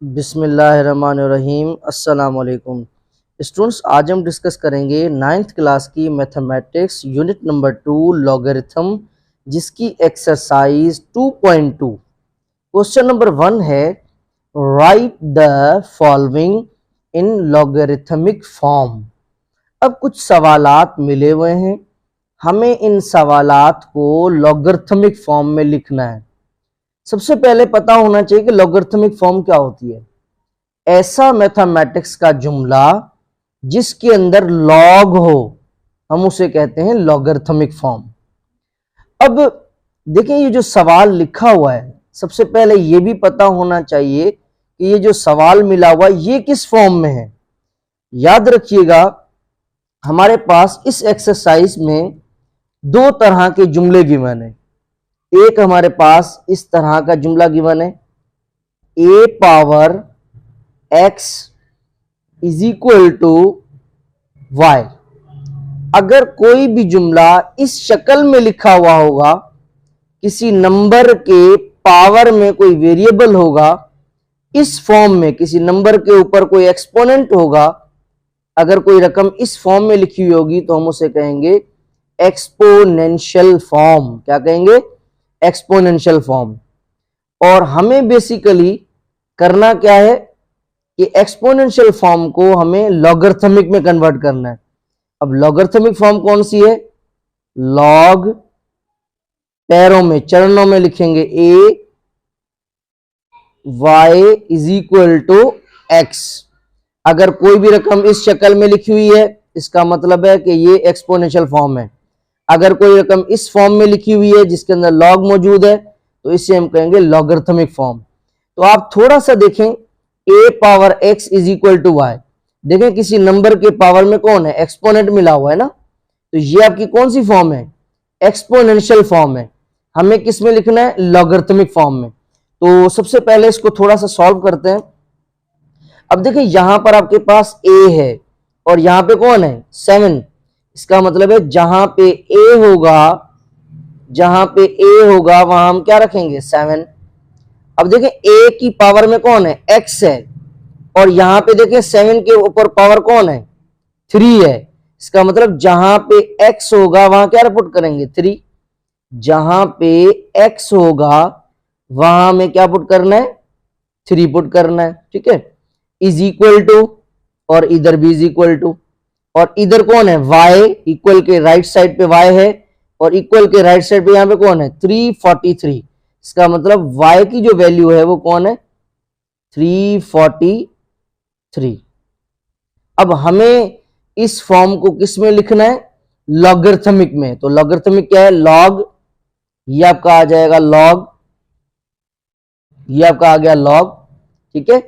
बिस्मिल्लाहिर्रहमानिर्रहीम। अस्सलाम वालेकुम स्टूडेंट्स, आज हम डिस्कस करेंगे 9th क्लास की मैथमेटिक्स यूनिट नंबर 2 लॉगरिथम, जिसकी एक्सरसाइज 2.2। क्वेश्चन नंबर 1 है right the following in logarithmic form. अब कुछ सवालात मिले हुए हैं, हमें इन सवालात को लॉगरिथमिक फॉर्म में लिखना है। सबसे पहले पता होना चाहिए कि लॉगरिथमिक फॉर्म क्या होती है। ऐसा मैथमेटिक्स का जुमला जिसके अंदर लॉग हो, हम उसे कहते हैं लॉगरिथमिक फॉर्म। अब देखिए, ये जो सवाल लिखा हुआ है, सबसे पहले ये भी पता होना चाहिए कि ये जो सवाल मिला हुआ ये किस फॉर्म में है। याद रखिएगा, हमारे पास इस एक्सरसाइज में दो तरह के जुमले गिवन है। एक हमारे पास इस तरह का जुमला गिवन है, a power x is equal to y। अगर कोई भी जुमला इस शक्ल में लिखा हुआ होगा, किसी नंबर के पावर में कोई वेरिएबल होगा, इस फॉर्म में किसी नंबर के ऊपर कोई एक्सपोनेंट होगा, अगर कोई रकम इस फॉर्म में लिखी हुई होगी तो हम उसे कहेंगे एक्सपोनेंशियल फॉर्म। क्या कहेंगे? Exponential form. और हमें बेसिकली करना क्या है कि एक्सपोनेंशियल फॉर्म को हमें लॉगरिथमिक में कन्वर्ट करना है। अब लॉगरिथमिक फॉर्म कौन सी है? लॉग पैरों में, चरणों में लिखेंगे a y is equal to x। अगर कोई भी रकम इस शक्ल में लिखी हुई है, इसका मतलब है कि ये एक्सपोनेंशियल फॉर्म है। अगर कोई रकम इस फॉर्म में लिखी हुई है जिसके अंदर लॉग मौजूद है, तो इसे हम कहेंगे लॉगरिथमिक फॉर्म। तो आप थोड़ा सा देखें, a power x is equal to y। देखें, किसी नंबर के पावर में कौन है? एक्सपोनेंट मिला हुआ है ना। तो ये आपकी कौन सी फॉर्म है? एक्सपोनेंशियल फॉर्म है। हमें किस में लिखना है? लॉगरिथमिक फॉर्म में। तो सबसे पहले इसको थोड़ा सा सॉल्व करते हैं। अब देखिए, यहां पर आपके पास a है और यहां पे कौन है? 7। इसका मतलब है जहां पे a होगा वहां हम क्या रखेंगे? 7। अब देखें, a की पावर में कौन है? x है, और यहां पे देखें 7 के ऊपर पावर कौन है? 3 है। इसका मतलब जहां पे x होगा वहां क्या पुट करेंगे? 3। जहां पे x होगा वहां में क्या पुट करना है? 3 पुट करना है। ठीक है, इज इक्वल टू, और इधर भी इज इक्वल टू, और इधर कौन है? y। इक्वल के राइट साइड पे y है, और इक्वल के राइट साइड पे यहां पे कौन है? 343। इसका मतलब y की जो वैल्यू है वो कौन है? 343। अब हमें इस फॉर्म को किस में लिखना है? लॉगरिथमिक में। तो लॉगरिथमिक क्या है? लॉग, ये आपका आ जाएगा लॉग, ये आपका आ गया लॉग। ठीक है,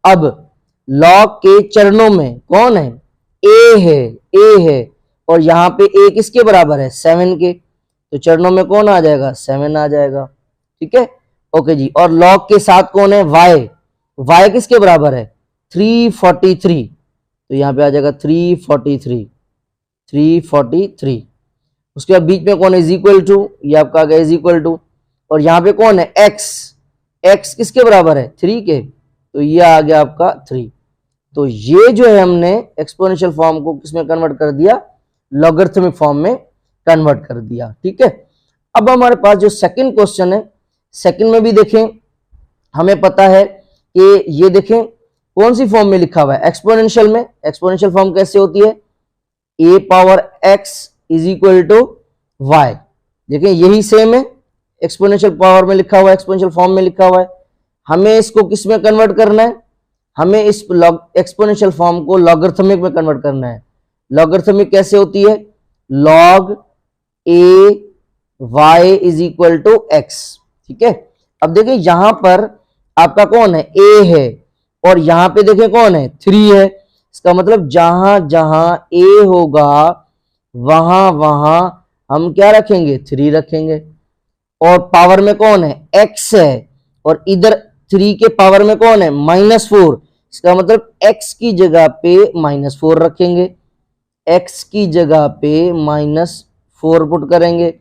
अब लॉग के चरणों में कौन है? a है, और यहां पे a किसके बराबर है? 7 के। तो चरणों में कौन आ जाएगा? 7 आ जाएगा। ठीक है, ओके जी। और लॉग के साथ कौन है? y किसके बराबर है? 343। तो यहां पे आ जाएगा 343। उसके बाद बीच में कौन है? इज इक्वल टू, ये आपका आ गया इज इक्वल टू, और यहां पे कौन है? x किसके बराबर है? 3 के। तो ये आ गया आपका 3। तो ये जो है हमने एक्सपोनेंशियल फॉर्म को किसमें कन्वर्ट कर दिया? लॉगरिथमिक फॉर्म में कन्वर्ट कर दिया। ठीक है, अब हमारे पास जो सेकंड क्वेश्चन है, सेकंड में भी देखें, हमें पता है कि ये देखें कौन सी फॉर्म में लिखा हुआ है? एक्सपोनेंशियल में। एक्सपोनेंशियल फॉर्म कैसे होती है? a power x is equal to y। देखें, यही सेम है, एक्सपोनेंशियल पावर में लिखा हुआ है, एक्सपोनेंशियल फॉर्म में लिखा हुआ है। हमें इसको किस में कन्वर्ट करना है? हमें इस एक्सपोनेंशियल फॉर्म को लॉगरिथमिक में कन्वर्ट करना है। लॉगरिथमिक कैसे होती है? Log a y is equal to x। ठीक है, अब देखिए यहां पर आपका कौन है? a है, और यहां पे देखें कौन है? 3 है। इसका मतलब जहां जहां a होगा वहां वहां हम क्या रखेंगे? 3 रखेंगे। और पावर में कौन है? x है, और इधर 3 के पावर में कौन है? -4। इसका मतलब x की जगह पे -4 रखेंगे, x की जगह पे -4 पुट करेंगे।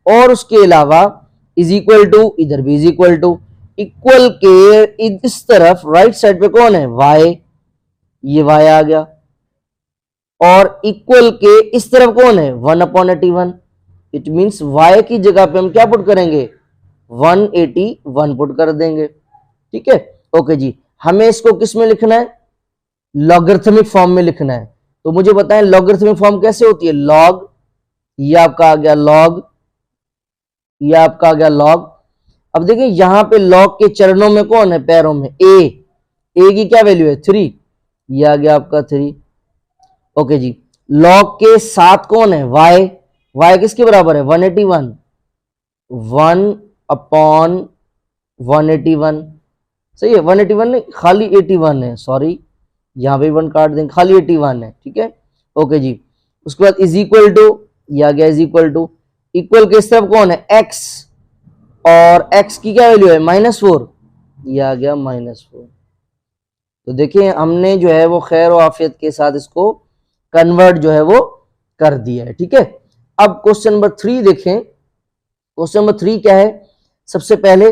और उसके अलावा इज इक्वल टू, इधर भी इज इक्वल टू, इक्वल के इस तरफ राइट साइड पे कौन है, y, ये y आ गया, और इक्वल के इस तरफ कौन है, 1/81। इट मींस y की जगह पे हम क्या पुट करेंगे, 181 पुट कर देंगे। ठीक है, ओके जी। हमें इसको किस में लिखना है, लॉगरिथमिक फॉर्म में लिखना है। तो मुझे बताएं लॉगरिथमिक फॉर्म कैसे होती है, लॉग, ये आपका आ गया लॉग, ये आपका आ गया लॉग। अब देखिए यहां पे लॉग के चरणों में कौन है, पैरों में ए की क्या वैल्यू है, 3, ये आ गया आपका 3। ओके जी, लॉग के साथ कौन है, y किसके बराबर है, 181, 1/181। सही है, 181 नहीं, खाली 81 है, सॉरी यहां पे 1 काट देंगे, खाली 81 है। ठीक है, ओके जी। उसके बाद इज इक्वल टू, ये आ गया इज इक्वल टू, इक्वल के इस तरफ कौन है, x, और x की क्या वैल्यू है, -4, ये आ गया -4। तो देखिए हमने जो है वो खैर और आफियत के साथ इसको कन्वर्ट जो है वो कर दिया है। ठीक है, अब क्वेश्चन नंबर 3 देखें। क्वेश्चन नंबर 3 क्या है, सबसे पहले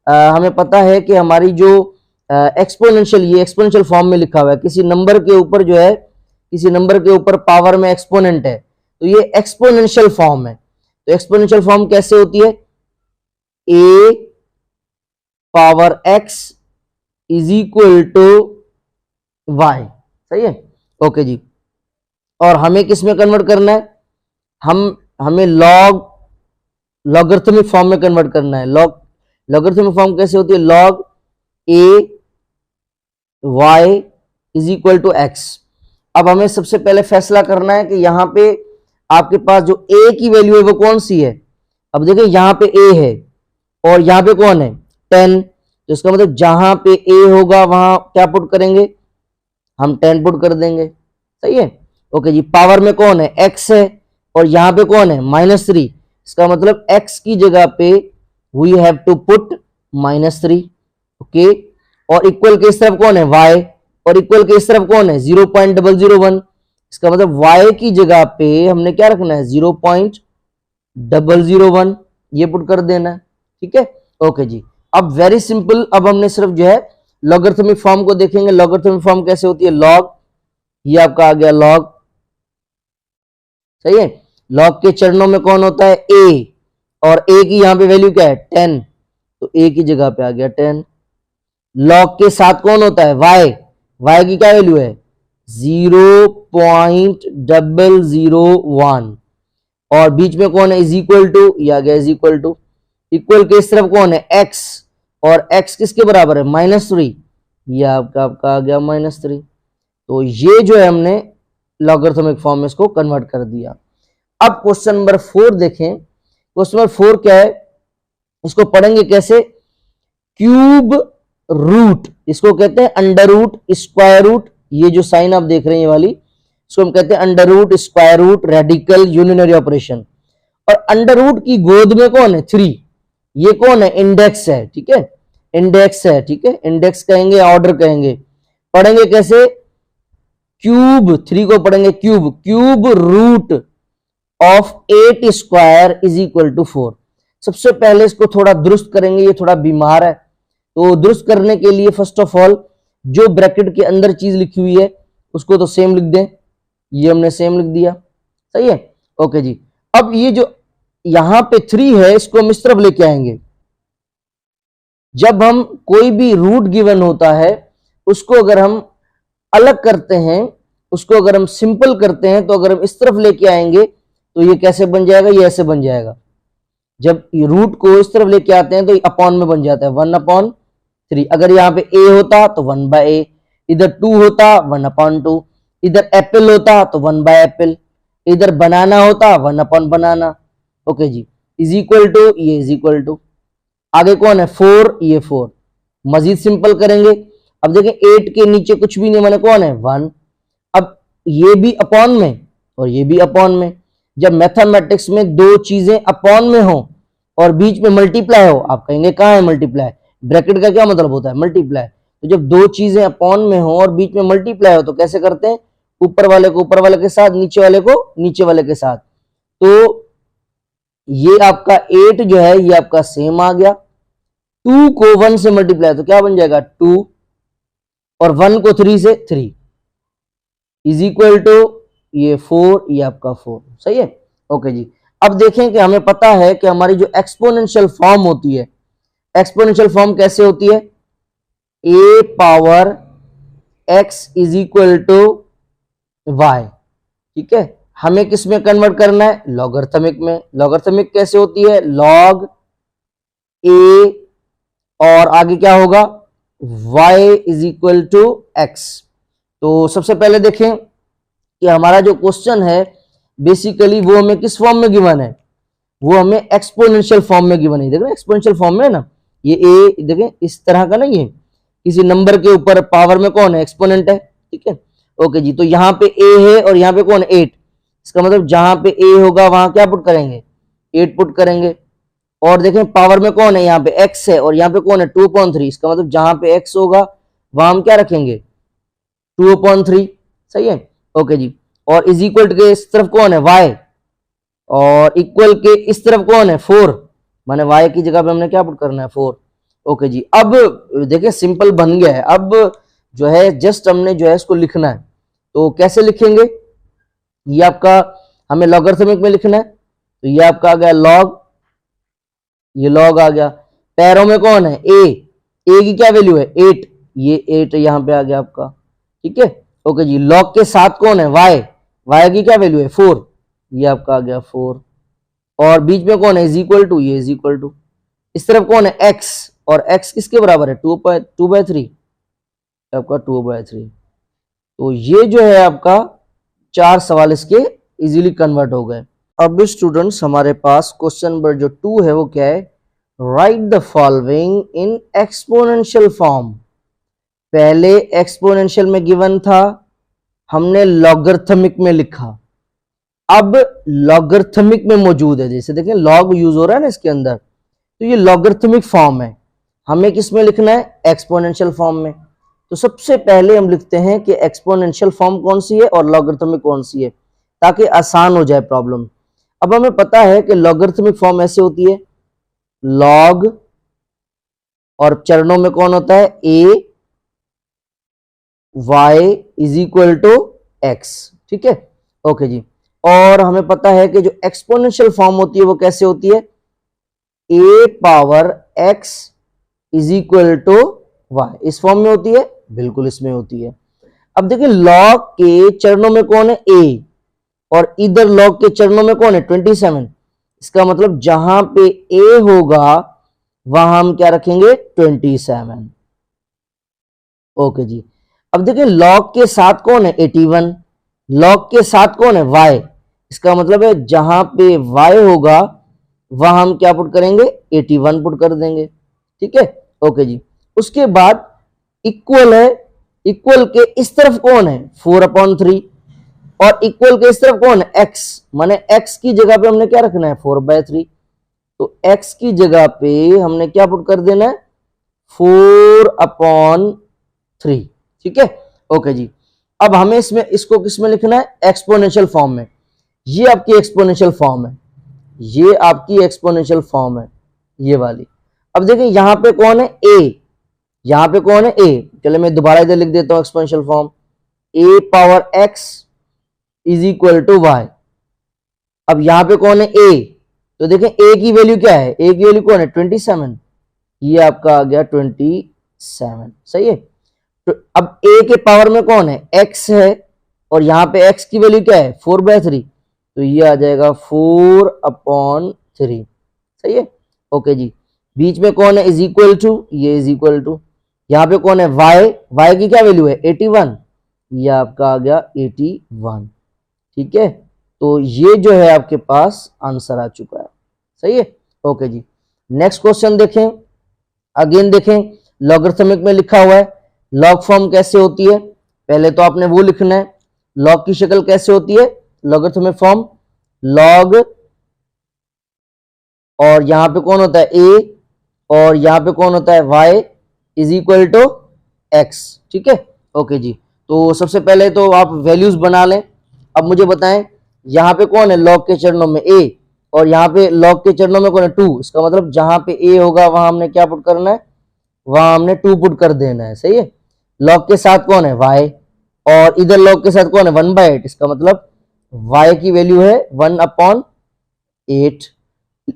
हमें पता है कि हमारी जो एक्सपोनेंशियल, ये एक्सपोनेंशियल फॉर्म में लिखा हुआ है, किसी नंबर के ऊपर जो है, किसी नंबर के ऊपर पावर में एक्सपोनेंट है, तो ये एक्सपोनेंशियल फॉर्म है। तो एक्सपोनेंशियल फॉर्म कैसे होती है, a power x is equal to y। सही है, ओके जी। और हमें किस में कन्वर्ट करना है, हमें लॉगरिथमिक फॉर्म में कन्वर्ट करना है। लॉगरिथमिक फॉर्म कैसे होती है, log a y is equal to x। अब हमें सबसे पहले फैसला करना है कि यहां पे आपके पास जो a की वैल्यू है वो कौन सी है। अब देखिए यहां पे a है और यहां पे कौन है, 10, तो इसका मतलब जहां पे a होगा वहां क्या पुट करेंगे, हम 10 पुट कर देंगे। सही है, ओके जी। पावर में कौन है, x है, और यहां पे कौन है, -3, इसका मतलब x की जगह पे we have to put -3। Okay, और इक्वल के इस तरफ कौन है, y, और इक्वल के इस तरफ कौन है, 0.001, इसका मतलब y की जगह पे हमने क्या रखना है, 0.001, ये पुट कर देना है। ठीक है, ओके जी। अब वेरी सिंपल, अब हमने सिर्फ जो है लॉगरिथमिक फॉर्म को देखेंगे। लॉगरिथमिक फॉर्म कैसे होती है, लॉग, ये आपका आ गया लॉग। सही है, लॉग के चरणों में कौन होता है, a, और a की यहां पे वैल्यू क्या है, 10, तो a की जगह पे आ गया 10। लॉग के साथ कौन होता है, y की क्या वैल्यू है, 0.001, और बीच में कौन है, इज इक्वल टू, ये आ गया इज इक्वल टू। इक्वल के इस तरफ कौन है, x, और x किसके बराबर है, -3, ये आपका आ गया -3। तो ये जो है हमने लॉगरिथमिक फॉर्म में इसको कन्वर्ट कर दिया। अब क्वेश्चन नंबर 4 देखें। क्वेश्चन नंबर 4 क्या है, इसको पढ़ेंगे कैसे, क्यूब रूट, इसको कहते हैं अंडर रूट, स्क्वायर रूट, ये जो साइन आप देख रहे हैं ये वाली, इसको हम कहते हैं under root, square root, radical, unary operation. और अंडर रूट की गोद में कौन है, 3, ये कौन है, इंडेक्स है। ठीक है, इंडेक्स है। ठीक है, इंडेक्स कहेंगे, ऑर्डर कहेंगे। पढ़ेंगे कैसे, क्यूब 3 को पढ़ेंगे cube root of 8 square is equal to 4। सबसे पहले इसको थोड़ा दुरुस्त करेंगे, ये थोड़ा बीमार है, तो दुरुस्त करने के लिए फर्स्ट ऑफ ऑल जो ब्रैकेट के अंदर चीज लिखी हुई है उसको तो सेम लिख दें, ये हमने सेम लिख दिया। सही है, ओके जी। अब ये जो यहां पे 3 है इसको हम इस तरफ लेके आएंगे। जब हम कोई भी रूट गिवन होता है उसको अगर हम अलग करते हैं, उसको अगर हम सिंपल करते हैं, तो अगर हम इस तरफ लेके आएंगे तो ये कैसे बन जाएगा, ये ऐसे बन जाएगा। जब रूट को इस तरफ लेके आते हैं तो ये अपॉन में बन जाता है, 1/3। अगर यहाँ पे a होता तो 1/a, इधर 2 होता 1/2, इधर एप्पल होता तो 1/एप्पल, इधर बनाना होता 1/बनाना। ओके जी, इज इक्वल टू, ये इज इक्वल टू, आगे कौन है 4, ये 4। मजीद सिंपल करेंगे, अब देखें 8 के नीचे कुछ भी नहीं, मैंने कौन है 1। अब ये भी अपॉन में और ये भी अपॉन में। जब मैथमेटिक्स में दो चीजें अपॉन में हो और बीच में मल्टीप्लाई हो, आप कहेंगे कहाँ है मल्टीप्लाई, ब्रैकेट का क्या मतलब होता है, मल्टीप्लाई। तो जब दो चीजें अपॉन में हो और बीच में मल्टीप्लाई हो तो कैसे करते हैं, ऊपर वाले को ऊपर वाले के साथ, नीचे वाले को नीचे वाले के साथ। तो ये आपका 8 जो है ये आपका सेम आ गया, 2 को 1 से मल्टीप्लाई तो क्या बन जाएगा 2 और 1 को 3 से 3 इज इक्वल टू ये 4, ये आपका 4। सही है। ओके जी। अब देखें कि हमें पता है कि हमारी जो एक्सपोनेंशियल फॉर्म होती है, एक्सपोनेंशियल फॉर्म कैसे होती है, a power x is equal to y। ठीक है, हमें किस में कन्वर्ट करना है, लॉगरिथमिक में। लॉगरिथमिक कैसे होती है, log a और आगे क्या होगा y is equal to x। तो सबसे पहले देखें कि हमारा जो क्वेश्चन है बेसिकली वो हमें किस फॉर्म में गिवन है, वो हमें एक्सपोनेंशियल फॉर्म में गिवन है। देखो एक्सपोनेंशियल फॉर्म में है ना, ये a देखें इस तरह का नहीं है, किसी नंबर के ऊपर पावर में कौन है, एक्सपोनेंट है। ठीक है। ओके जी। तो यहाँ पे a है और यहाँ पे कौन है 8, इसका मतलब जहां पे a होगा वहां क्या पुट करेंगे 8 पुट करेंगे। और देखें पावर में कौन है, यहाँ पे x है और यहाँ पे कौन है 2/3, इसका मतलब जहां पे x होगा वहां हम क्या रखेंगे 2/3। सही है। ओके जी। और इज इक्वल के इस तरफ कौन है y और इक्वल के इस तरफ कौन है 4, माने y की जगह पे हमने क्या पुट करना है 4। ओके जी। अब देखिए सिंपल बन गया है। अब जो है जस्ट हमने जो है इसको लिखना है, तो कैसे लिखेंगे, ये आपका हमें लॉगरिथमिक में लिखना है। तो ये आपका आ गया लॉग, ये लॉग आ गया, पैरों में कौन है a की क्या वैल्यू है 8, ये 8 यहां पे आ गया आपका। ठीक है। ओके जी। लॉग के साथ कौन है y की क्या वैल्यू है 4, ये आपका आ गया 4 और बीच में कौन है इज इक्वल टू, ये इज इक्वल टू, इस तरफ कौन है x और x किसके बराबर है 2/3, आपका 2/3। तो ये जो है आपका 4 सवाल इसके इजीली कन्वर्ट हो गए। अब स्टूडेंट्स हमारे पास क्वेश्चन नंबर जो 2 है वो क्या है, right the following in exponential form. पहले एक्सपोनेंशियल में गिवन था, हमने लॉगरिथमिक में लिखा, अब लॉगरिथमिक में मौजूद है। जैसे देखें लॉग यूज हो रहा है ना इसके अंदर, तो ये लॉगरिथमिक फॉर्म है, हमें किस में लिखना है एक्सपोनेंशियल फॉर्म में। तो सबसे पहले हम लिखते हैं कि एक्सपोनेंशियल फॉर्म कौन सी है और लॉगरिथमिक कौन सी है, ताकि आसान हो जाए प्रॉब्लम। अब हमें पता है कि लॉगरिथमिक फॉर्म ऐसे होती है, लॉग और चरणों में कौन होता है a y is equal to x। ठीक है। ओके जी। और हमें पता है कि जो एक्सपोनेंशियल फॉर्म होती है वो कैसे होती है, a power x is equal to y। इस फॉर्म में होती है, बिल्कुल इसमें होती है। अब देखिए लॉग के चरणों में कौन है a और इधर लॉग के चरणों में कौन है 27, इसका मतलब जहां पे a होगा वहां हम क्या रखेंगे 27। ओके जी। अब देखिए लॉग के साथ कौन है 81, लॉग के साथ कौन है y, इसका मतलब है जहां पे y होगा वहां हम क्या पुट करेंगे 81 पुट कर देंगे। ठीक है। ओके जी। उसके बाद इक्वल है, इक्वल के इस तरफ कौन है 4/3 और इक्वल के इस तरफ कौन है x, माने x की जगह पे हमने क्या रखना है 4/3। तो x की जगह पे हमने क्या पुट कर देना है 4/3। ठीक है। ओके जी। अब हमें इसमें इसको किस में लिखना है एक्सपोनेंशियल फॉर्म में। ये आपकी एक्सपोनेंशियल फॉर्म है, ये आपकी एक्सपोनेंशियल फॉर्म है ये वाली। अब देखिए यहां पे कौन है a, यहां पे कौन है a, चले मैं दोबारा इधर लिख देता हूं exponential form, a power x is equal to y। अब यहां पे कौन है a, तो देखें a की वैल्यू क्या है, a की वैल्यू कौन है 27, ये आपका आ गया 27। सही है। तो अब a के पावर में कौन है x है और यहां पे x की वैल्यू क्या है 4/3, तो ये आ जाएगा 4/3। सही है। ओके जी। बीच में कौन है इज इक्वल टू, ये इज इक्वल टू, यहां पे कौन है y की क्या वैल्यू है 81, ये आपका आ गया 81। ठीक है। तो ये जो है आपके पास आंसर आ चुका है। सही है। ओके जी। नेक्स्ट क्वेश्चन देखें, अगेन देखें लॉगरिथमिक में लिखा हुआ है, लॉग फॉर्म कैसे होती है, पहले तो आपने वो लिखना है, लॉग की शक्ल कैसे होती है लॉगरिथमिक फॉर्म, लॉग और यहां पे कौन होता है a और यहां पे कौन होता है y is equal to x। ठीक है। ओके जी। तो सबसे पहले तो आप वैल्यूज बना लें। अब मुझे बताएं यहां पे कौन है लॉग के चरणों में a और यहाँ पे log के चरणों में कौन है 2, इसका मतलब जहां पे a होगा वहां हमने क्या पुट करना है, वहां हमने 2 पुट कर देना है, सही है। log के साथ कौन है y, और इधर log के साथ कौन है 1/8, इसका मतलब y की वैल्यू है 1/8।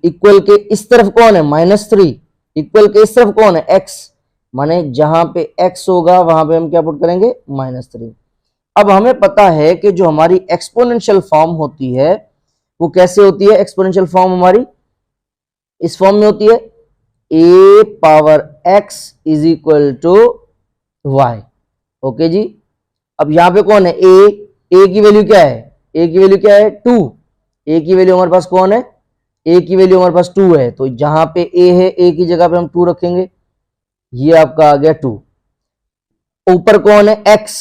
इक्वल के इस तरफ कौन है -3, इक्वल के इस तरफ कौन है x, माने जहां पे x होगा वहां पे हम क्या पुट करेंगे -3। अब हमें पता है कि जो हमारी एक्सपोनेंशियल फॉर्म होती है वो कैसे होती है। एक्सपोनेंशियल फॉर्म हमारी इस फॉर्म में होती है a power x is equal to y। Okay जी, अब यहां पे कौन है a की वैल्यू क्या है, a की वैल्यू क्या है 2, a की वैल्यू हमारे पास कौन है, a की वैल्यू हमारे पास 2 है, तो जहां पे a है a की जगह पे हम 2 रखेंगे, ये आपका आ गया 2। ऊपर कौन है x,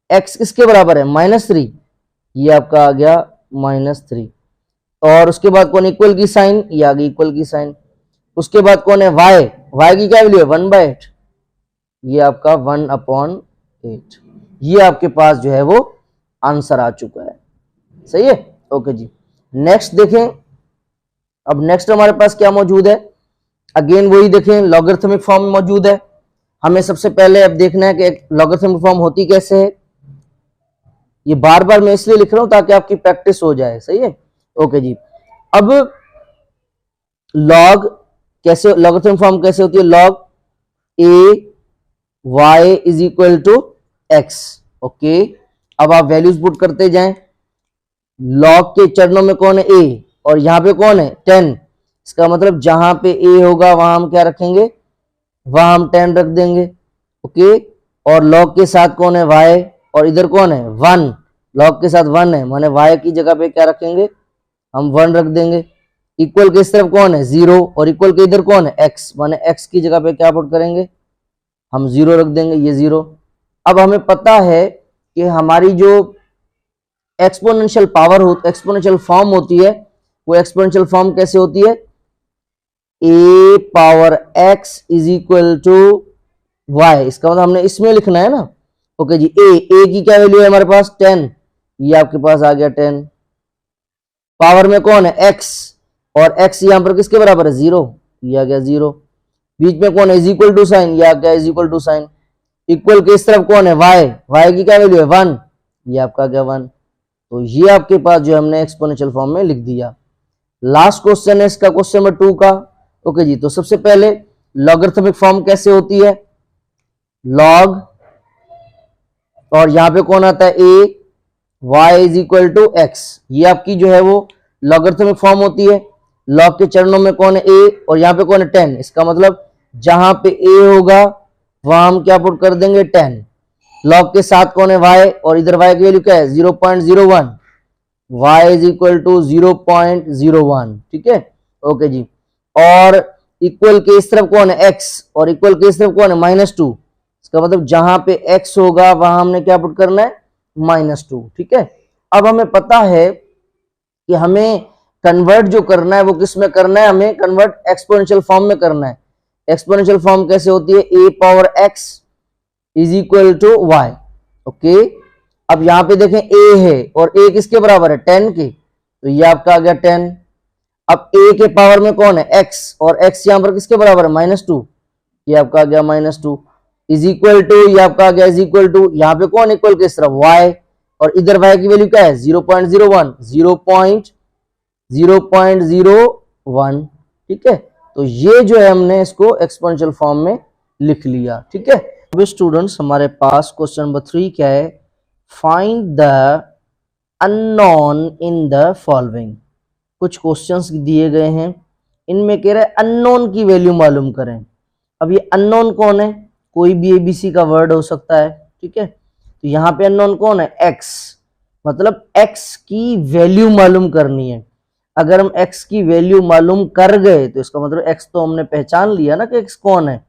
x किसके बराबर है -3, ये आपका आ गया -3। और उसके बाद कौन इक्वल की साइन, ये आ गई इक्वल की साइन। उसके बाद कौन है y, y की क्या वैल्यू है 1/8, ये आपका 1/8। ये आपके पास जो है वो आंसर आ चुका है, सही है। ओके जी, नेक्स्ट देखें। अब नेक्स्ट हमारे पास क्या मौजूद है, अगेन वही देखें, लॉगरिथमिक फॉर्म मौजूद है। हमें सबसे पहले अब देखना है कि लॉगरिथमिक फॉर्म होती कैसे है। ये बार बार मैं इसलिए लिख रहा हूं ताकि आपकी प्रैक्टिस हो जाए, सही है। ओके जी, अब लॉग कैसे, लॉगरिथमिक फॉर्म कैसे होती है, log a y is equal to x। Okay, अब आप वैल्यूज पुट करते जाएं। लॉग के चरणों में कौन है a, और यहां पे कौन है 10, इसका मतलब जहां पे a होगा वहां हम क्या रखेंगे, वहां हम 10 रख देंगे। ओके, और लॉग के साथ कौन है y, और इधर कौन है 1, लॉग के साथ 1 है, माने y की जगह पे क्या रखेंगे, हम 1 रख देंगे। इक्वल के इस तरफ कौन है 0, और इक्वल के इधर कौन है x, माने x की जगह पे क्या पुट करेंगे, हम 0 रख देंगे, ये 0। अब हमें पता है कि हमारी जो एक्सपोनेंशियल पावर हो, एक्सपोनेंशियल फॉर्म होती है, वो एक्सपोनेंशियल फॉर्म कैसे होती है, a power x is equal to y। इसका मतलब हमने इसमें लिखना है ना। ओके जी, a की क्या वैल्यू है हमारे पास 10, ये आपके पास आ गया 10। पावर में कौन है x, और x यहां पर किसके बराबर है 0, ये आ गया 0। बीच में कौन है इज इक्वल टू साइन, ये आ गया is equal to sine. Equal के इस तरफ कौन है y की क्या वैल्यू है 1, ये आपका आ गया 1। तो ये आपके पास जो हमने एक्सपोनेंशियल फॉर्म में लिख दिया। लास्ट क्वेश्चन है इसका, क्वेश्चन नंबर 2 का। ओके जी, तो सबसे पहले लॉगरिथमिक फॉर्म कैसे होती है, लॉग, और यहां पे कौन आता है a, y is equal to x, ये आपकी जो है वो लॉगरिथमिक फॉर्म होती है। लॉग के चरणों में कौन है a, और यहां पे कौन है 10, इसका मतलब जहां पे a होगा वहां हम क्या पुट कर देंगे 10। लॉग के साथ कौन है y, और इधर y की वैल्यू क्या है 0.01, y इज इक्वल टू 0.01, ठीक है। ओके जी, और इक्वल के इस तरफ कौन है x, और इक्वल के इस तरफ कौन है -2, इसका मतलब जहां पे x होगा वहां हमने क्या पुट करना है -2, ठीक है। अब हमें पता है कि हमें कन्वर्ट जो करना है वो किस में करना है, हमें कन्वर्ट एक्सपोनेंशियल फॉर्म में करना है। एक्सपोनेंशियल फॉर्म कैसे होती है, a power x is equal to y। Okay, अब यहां पे देखें a है, और a किसके बराबर है 10 के, तो ये आपका आ गया 10। अब a के पावर में कौन है x, और x यहां पर किसके बराबर है -2, ये आपका आ गया -2 इज इक्वल टू, ये आपका आ गया इज इक्वल टू, यहां पे कौन इक्वल किस तरफ y, और इधर y की वैल्यू क्या है 0.01, 0.01, ठीक है। तो ये जो है हमने इसको एक्सपोनेंशियल फॉर्म में लिख लिया, ठीक है। अब स्टूडेंट्स हमारे पास क्वेश्चन नंबर 3 क्या है, find the unknown in the following. कुछ क्वेश्चंस दिए गए हैं, इनमें कह रहे हैं अननोन की वैल्यू मालूम करें। अब ये अननोन कौन है, कोई भी एबीसी का वर्ड हो सकता है, ठीक है। तो यहाँ पे अननोन कौन है x, मतलब x की वैल्यू मालूम करनी है। अगर हम x की वैल्यू मालूम कर गए तो इसका मतलब x तो हमने पहचान लिया ना कि x कौन है।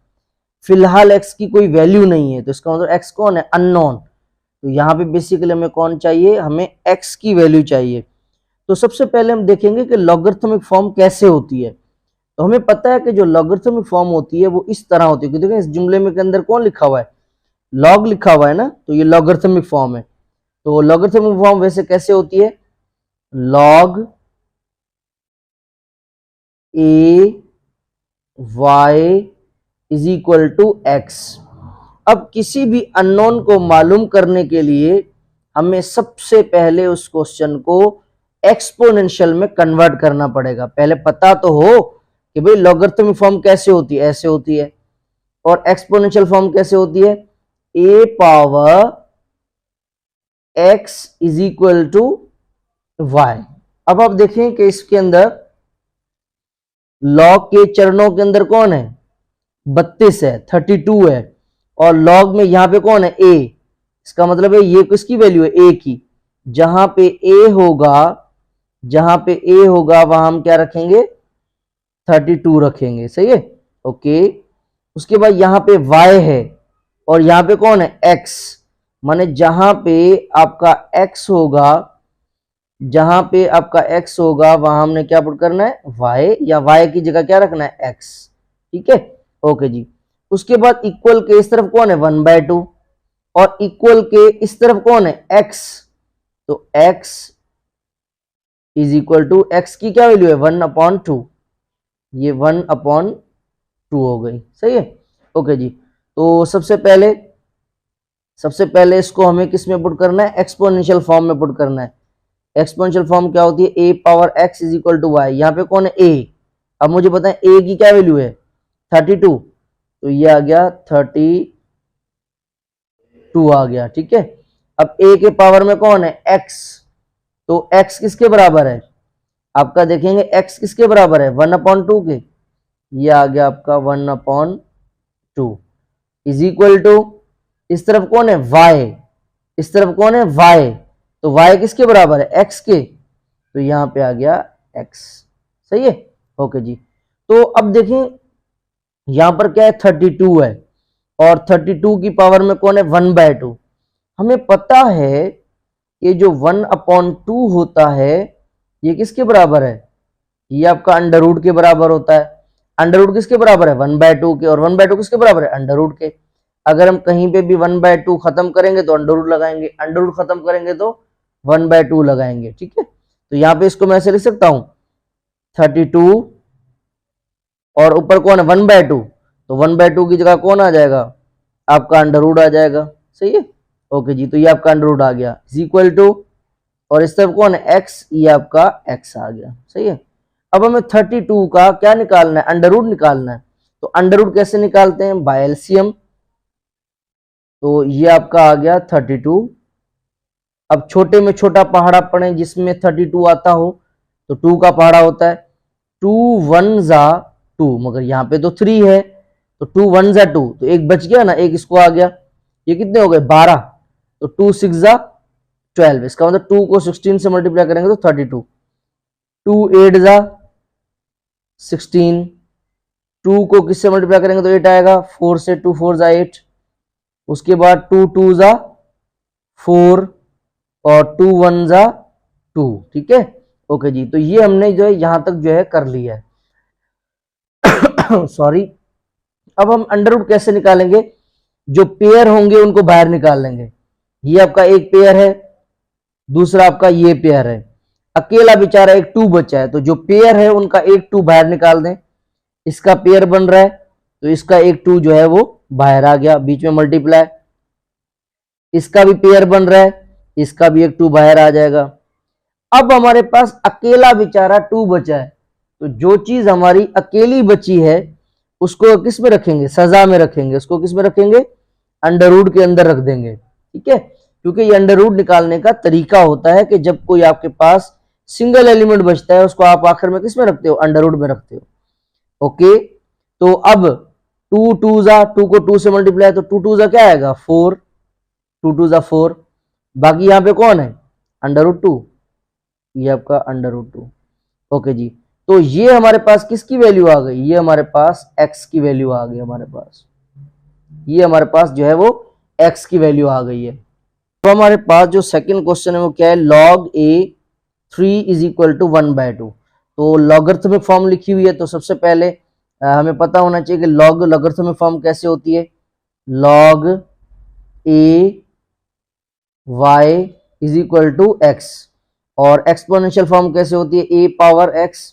फिलहाल x की कोई वैल्यू नहीं है, तो इसका मतलब x कौन है अननोन। तो यहाँ पे बेसिकली हमें कौन चाहिए, हमें x की वैल्यू चाहिए। तो सबसे पहले हम देखेंगे कि लॉगरिथमिक फॉर्म कैसे होती है। तो हमें पता है कि जो लॉगरिथमिक फॉर्म होती है वो इस तरह होती है। देखिए इस जुमले में के अंदर कौन लिखा हुआ है, लॉग लिखा हुआ है ना, तो ये लॉगरिथमिक फॉर्म है। तो लॉगरिथमिक फॉर्म वैसे कैसे होती है, log a y is equal to x. अब किसी भी अननोन को मालूम करने के लिए हमें सबसे पहले उस क्वेश्चन को एक्सपोनेंशियल में कन्वर्ट करना पड़ेगा। पहले पता तो हो कि भाई लॉगरिथमिक फॉर्म कैसे होती है, ऐसे होती है, और एक्सपोनेंशियल फॉर्म कैसे होती है, a power x is equal to y. अब आप देखें कि इसके अंदर लॉग के चरणों के अंदर कौन है, 32 है, 32 है, और लॉग में यहां पे कौन है, ए। इसका मतलब है ये किसकी वैल्यू है, ए की। जहां पे ए होगा, जहां पे ए होगा वहां हम क्या रखेंगे, 32 रखेंगे। सही है, ओके। उसके बाद यहां पे y है और यहां पे कौन है, x। माने जहां पे आपका x होगा, जहां पे आपका x होगा वहां हमने क्या पुट करना है, y, या y की जगह क्या रखना है, x। ठीक है, ओके जी। उसके बाद इक्वल के इस तरफ कौन है, 1/2, और इक्वल के इस तरफ कौन है, x। तो x is equal to, x की क्या वैल्यू है, 1/2। ये 1/2 हो गई। सही है, ओके जी। तो सबसे पहले इसको हमें किस में पुट करना है, एक्सपोनेंशियल फॉर्म में पुट करना है। एक्सपोनेंशियल फॉर्म क्या होती है, a power x is equal to y. यहाँ पे कौन है, ए। अब मुझे बताएं ए की क्या वैल्यू है, 32, तो ये आ गया 32 आ गया। ठीक है, अब ए के पावर में कौन है, एक्स, तो एक्स किसके बराबर है, आपका देखेंगे एक्स किसके बराबर है, 1/2 के। ये आ गया आपका 1/2 इज इक्वल टू, इस तरफ कौन है, y, इस तरफ कौन है, y, तो y किसके बराबर है, x के, तो यहां पे आ गया x। सही है, ओके जी। तो अब देखें यहां पर क्या है, 32 है, और 32 की पावर में कौन है, 1/2। हमें पता है ये जो 1/2 होता है ये किसके बराबर है, ये आपका अंडर रूट के बराबर होता है। अंडर रूट किसके बराबर है, 1/2 के, और 1/2 किसके बराबर है, अंडर रूट के। अगर हम कहीं पे भी 1/2 खत्म करेंगे तो अंडर रूट लगाएंगे, अंडर रूट खत्म करेंगे तो 1/2 लगाएंगे। ठीक है, तो यहां पे इसको मैं ऐसे लिख सकता हूं, 32 और ऊपर कौन है, 1/2, तो 1/2 की जगह कौन आ जाएगा, आपका अंडर रूट आ जाएगा। सही है, ओके जी। तो ये आपका अंडर रूट आ गया इज इक्वल टू, और इस तरफ कौन है, x, ये आपका x आ गया। सही है, अब हमें 32 का क्या निकालना है, अंडर रूट निकालना है। तो अंडर रूट कैसे निकालते हैं, बाय एलसीएम। तो ये आपका आ गया 32। अब छोटे में छोटा पहाड़ा पढ़े जिसमें 32 आता हो, तो 2 का पहाड़ा होता है 2 1 जा 2, मगर यहाँ पे तो 3 है, तो 2 1 जा 2, तो एक बच गया ना, एक इसको आ गया। ये कितने हो गए, 12, तो 2 6 जा 12। इसका मतलब 2 को 16 से मल्टीप्लाई करेंगे तो 32, 2 8 जा 16, 2 को किससे मल्टीप्लाई करेंगे तो 8 आएगा, 4 से 2 4 जा 8, उसके बाद 2 2 जा 4, और 2 1 जा 2। ठीक है, ओके जी। तो ये हमने जो है यहां तक जो है कर लिया है। सॉरी। अब हम अंडर रूट कैसे निकालेंगे, जो पेयर होंगे उनको बाहर निकाल लेंगे। ये आपका एक पेयर है, दूसरा आपका ये पेयर है, अकेला बेचारा एक 2 बचा है, तो जो पेयर है उनका एक 2 बाहर निकाल दें। इसका पेयर बन रहा है तो इसका एक 2 जो है वो बाहर आ गया, बीच में मल्टीप्लाई। इसका भी पेयर बन रहा है, इसका भी एक 2 बाहर आ जाएगा। अब हमारे पास अकेला बेचारा 2 बचा है, तो जो चीज हमारी अकेली बची है उसको किस में रखेंगे, सजा में रखेंगे। उसको किस में रखेंगे, अंडर रूट के अंदर रख देंगे। ठीक है, क्योंकि ये अंडर रूट निकालने का तरीका होता है कि जब कोई आपके पास सिंगल एलिमेंट बचता है उसको आप आखिर में किस में रखते हो, अंडर रूट में रखते हो। ओके, तो अब 2 2 जा, 2 को 2 से मल्टीप्लाई, तो 2 2 जा क्या आएगा, 4, 2 2 जा 4। बाकी यहां पे कौन है, अंडर रूट 2, ये आपका अंडर रूट 2। ओके जी, तो ये हमारे पास किसकी वैल्यू आ गई, ये हमारे पास x की वैल्यू आ गई हमारे पास, ये हमारे पास जो है वो x की वैल्यू आ गई है। तो हमारे पास जो सेकंड क्वेश्चन है वो क्या है, log a 3 is equal to 1/2। तो लॉगरिथमिक फॉर्म लिखी हुई है, तो सबसे पहले हमें पता होना चाहिए कि लॉगरिथमिक फॉर्म कैसे होती है, log a y is equal to x, और एक्सपोनेंशियल फॉर्म कैसे होती है, a power x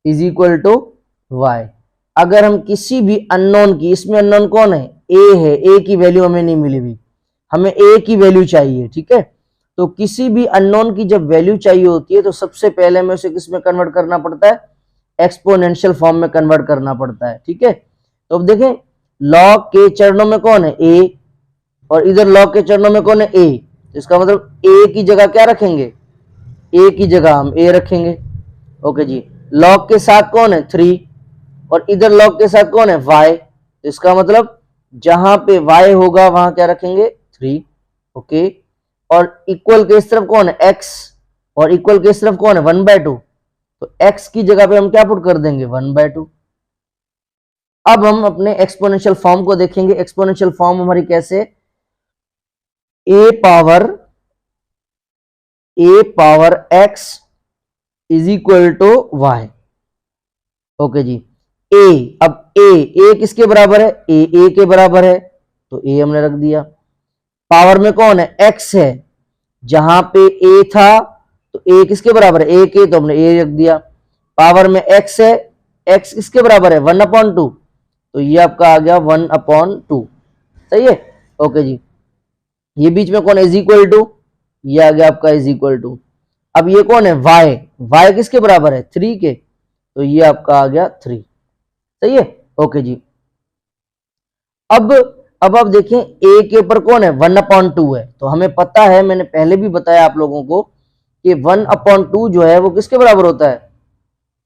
is equal to y। अगर हम किसी भी अननोन की, इसमें अननोन कौन है, a है, a की वैल्यू हमें नहीं मिली हुई, हमें a की वैल्यू चाहिए, ठीक है। तो किसी भी अननोन की जब वैल्यू चाहिए होती है तो सबसे पहले हमें उसे किस में कन्वर्ट करना पड़ता है, एक्सपोनेंशियल फॉर्म में कन्वर्ट करना पड़ता है, ठीक है। तो अब देखें लॉग के चरणों में कौन है, a, और इधर लॉग के चरणों में कौन है, a। तो इसका मतलब a की जगह क्या रखेंगे, a की जगह हम a रखेंगे, ओके जी। लॉग के साथ कौन है 3, और इधर लॉग के साथ कौन है y। तो इसका मतलब जहां पे y होगा वहां क्या रखेंगे 3, ओके। और इक्वल के इस तरफ कौन है x, और इक्वल के इस तरफ कौन है 1/2। तो x की जगह पे हम क्या पुट कर देंगे 1/2। अब हम अपने एक्सपोनेंशियल फॉर्म को देखेंगे। एक्सपोनेंशियल फॉर्म हमारी कैसे, a power x is equal to y, okay जी। a, अब a किसके बराबर है, a के बराबर है, तो a हमने रख दिया। पावर में कौन है x है, जहां पे a था तो a किसके बराबर है, a के, तो हमने a रख दिया। पावर में x है, x किसके बराबर है 1/2, तो ये आपका आ गया 1/2, सही है, ओके जी। ये बीच में कौन है इज इक्वल टू, ये आ गया आपका इज इक्वल टू। अब ये कौन है y किसके बराबर है 3 के, तो ये आपका आ गया 3, सही है, ओके जी। अब आप देखें a के ऊपर कौन है 1/2 है, तो हमें पता है, मैंने पहले भी बताया आप लोगों को कि 1/2 जो है वो किसके बराबर होता है,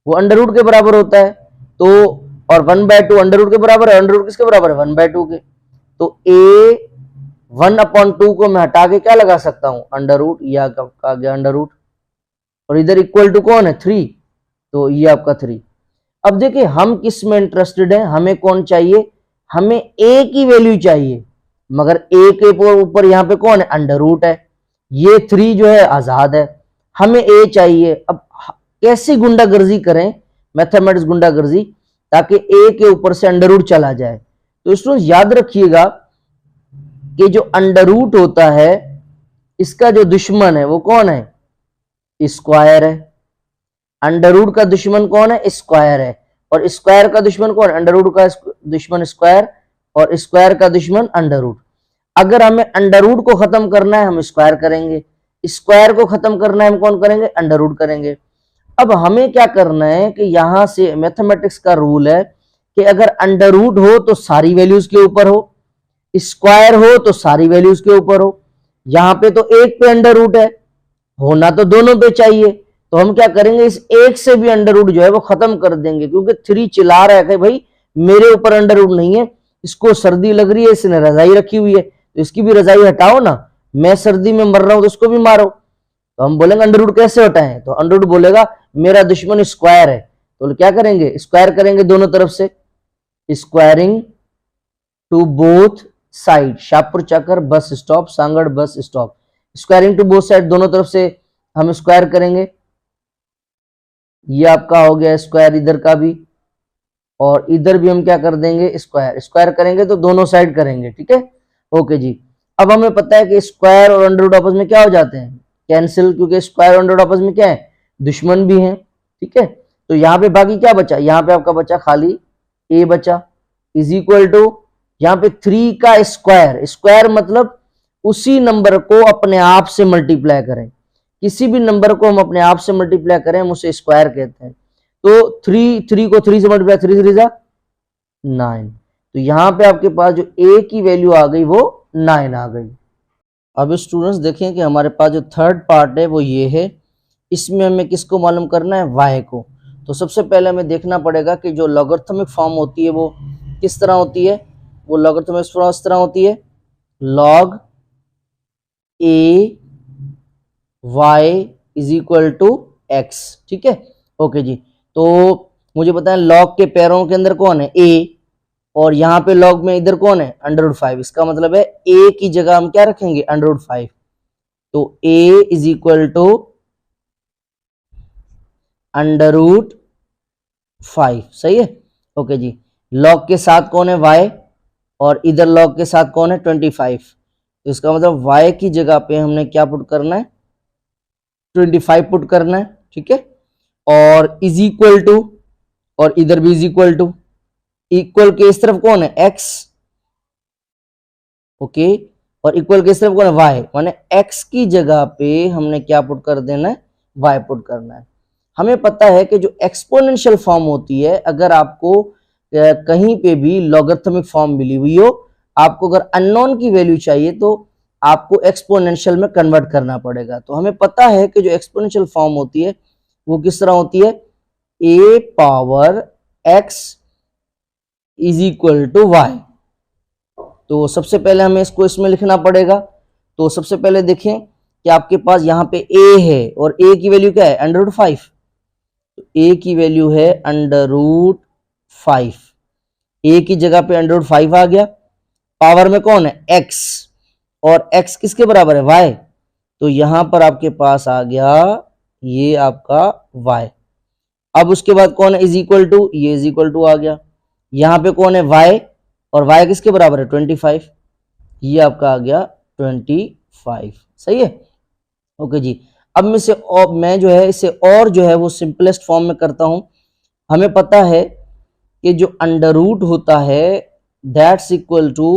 वो अंडर रूट के बराबर होता है। तो और 1/2 अंडर रूट के बराबर है, अंडर रूट किसके बराबर है 1/2 के। तो a 1/2 को मैं हटा के क्या लगा सकता हूं अंडर रूट, ये आ गया अंडर रूट, और इधर इक्वल टू कौन है 3, तो ये आपका 3। अब देखिए हम किस में इंटरेस्टेड है, हमें कौन चाहिए, हमें a की वैल्यू चाहिए, मगर a के ऊपर यहां पे कौन है अंडर रूट है, ये 3 जो है आजाद है, हमें a चाहिए। अब कैसी गुंडागर्जी करें, मैथमेटिक्स गुंडागर्जी, ताकि a के ऊपर से अंडर रूट चला जाए। तो स्टूडेंट्स याद रखिएगा कि जो अंडर रूट होता है इसका जो दुश्मन है वो कौन है, स्क्वायर है। अंडर रूट का दुश्मन कौन है, स्क्वायर है, और स्क्वायर का दुश्मन कौन है, अंडर रूट का दुश्मन स्क्वायर, और स्क्वायर का दुश्मन अंडर रूट। अगर हमें अंडर रूट को खत्म करना है हम स्क्वायर करेंगे, स्क्वायर को खत्म करना है हम कौन करेंगे, अंडर रूट करेंगे। अब हमें क्या करना है कि यहां से मैथमेटिक्स का रूल है कि अगर अंडर रूट हो तो सारी वैल्यूज के ऊपर हो, स्क्वायर हो तो सारी वैल्यूज के ऊपर हो। यहां पे तो एक पे अंडर रूट है, होना तो दोनों पे चाहिए, तो हम क्या करेंगे इस एक से भी अंडर रूट जो है वो खत्म कर देंगे, क्योंकि 3 चिल्ला रहा है कि भाई मेरे ऊपर अंडर रूट नहीं है, इसको सर्दी लग रही है, इसने रजाई रखी हुई है, तो इसकी भी रजाई हटाओ ना, मैं सर्दी में मर रहा हूं तो उसको भी मारो। तो हम बोलेंगे अंडर रूट कैसे हटाएं, तो अंडर रूट बोलेगा मेरा दुश्मन स्क्वायर है, तो क्या करेंगे स्क्वायर करेंगे दोनों तरफ से, squaring to both side, Shahpur Chakkar bus stop, Sangar bus stop, squaring to both side, दोनों तरफ से हम स्क्वायर करेंगे। ये आपका हो गया स्क्वायर इधर का भी, और इधर भी हम क्या कर देंगे स्क्वायर, स्क्वायर करेंगे तो दोनों साइड करेंगे, ठीक है, ओके जी। अब हमें पता है कि स्क्वायर और अंडर रूट आपस में क्या हो जाते हैं कैंसिल, क्योंकि स्क्वायर और अंडर रूट आपस में क्या है दुश्मन भी हैं, ठीक है। तो यहाँ पे बाकी क्या बचा, यहाँ पे आपका बचा खाली a बचा, इज इक्वल टू यहाँ पे 3 का स्क्वायर, स्क्वायर मतलब उसी नंबर को अपने आप से मल्टीप्लाई करें, किसी भी नंबर को हम अपने आप से मल्टीप्लाई करें हम उसे स्क्वायर कहते हैं। तो 3 को 3 से मल्टीप्लाई, 3 3 जा 9, तो यहाँ पे आपके पास जो a की वैल्यू आ गई वो 9 आ गई। अब स्टूडेंट्स देखें कि हमारे पास जो थर्ड पार्ट है वो ये है, इसमें हमें किसको मालूम करना है y को। तो सबसे पहले हमें देखना पड़ेगा कि जो लॉगरिथमिक फॉर्म होती है वो किस तरह होती है, वो लॉगरिथमिक फॉर्म इस तरह होती है log a y is equal to x, ठीक है, ओके जी। तो मुझे बताएं लॉग के पैरों के अंदर कौन है a, और यहाँ पे लॉग में इधर कौन है अंडर रूट 5, इसका मतलब है a की जगह हम क्या रखेंगे अंडर रूट 5, तो a is equal to under root 5, सही है, ओके जी। लॉग के साथ कौन है y, और इधर लॉग के साथ कौन है 25, तो इसका मतलब y की जगह पे हमने क्या पुट करना है 25 पुट करना है, ठीक है, और इज इक्वल टू, और इधर भी इज इक्वल टू, इक्वल के इस तरफ कौन है x, ओके, और इक्वल के इस तरफ कौन है y, माने x की जगह पे हमने क्या पुट कर देना है, y पुट करना है। हमें पता है कि जो एक्सपोनेंशियल फॉर्म होती है, अगर आपको कहीं पे भी लॉगरिथमिक फॉर्म मिली हुई हो, आपको अगर अननोन की वैल्यू चाहिए तो आपको एक्सपोनेंशियल में कन्वर्ट करना पड़ेगा। तो हमें पता है कि जो एक्सपोनेंशियल फॉर्म होती है वो किस तरह होती है, a power x is equal to y। तो सबसे पहले हमें इसको इसमें लिखना पड़ेगा। तो सबसे पहले देखें कि आपके पास यहाँ पे a है और a की वैल्यू क्या है, √5। तो a की वैल्यू है √5, a की जगह पे √5 आ गया। पावर में कौन है, x, और x किसके बराबर है, y। तो यहां पर आपके पास आ गया ये आपका y। अब उसके बाद कौन है, इज इक्वल टू, ये इज इक्वल टू आ गया। यहां पे कौन है, y, और y किसके बराबर है, 25। ये आपका आ गया 25, सही है, ओके जी। अब मैं जो है इसे और जो है वो सिंपलेस्ट फॉर्म में करता हूं। हमें पता है कि जो अंडर रूट होता है दैट्स इक्वल टू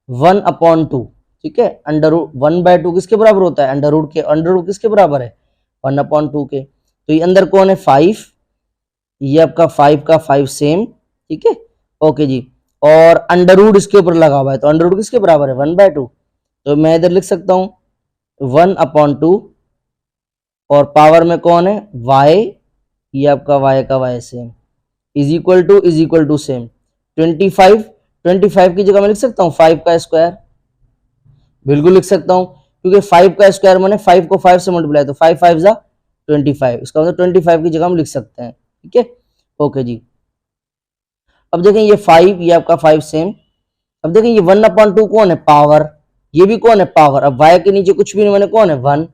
1/2, ठीक है। अंडर रूट 1/2 किसके बराबर होता है, अंडर रूट के, अंडर रूट किसके बराबर है, 1/2 के। तो ये अंदर कौन है, 5, ये आपका 5 का 5 सेम, ठीक है, ओके जी। और अंडर रूट इसके ऊपर लगा हुआ है, तो अंडर रूट किसके बराबर है, 1/2। तो मैं इधर लिख सकता हूं 1/2, और पावर में कौन है, y, ये आपका y का y same, is equal to same 25 की जगह मैं लिख सकता हूँ 5 का स्क्वायर, बिल्कुल लिख सकता हूँ, क्योंकि 5 का स्क्वायर माने 5 को 5 से मल्टीप्लाई, तो 5 5 जा 25, इसका मतलब 25 की जगह हम लिख सकते हैं, ठीक है, ओके जी। अब देखें ये 5, ये आपका 5 सेम। अब देखें ये 1/2 कौन है, पावर, ये भी कौन है, पावर। अब y के नीचे कुछ भी नहीं, माने कौन है, 1।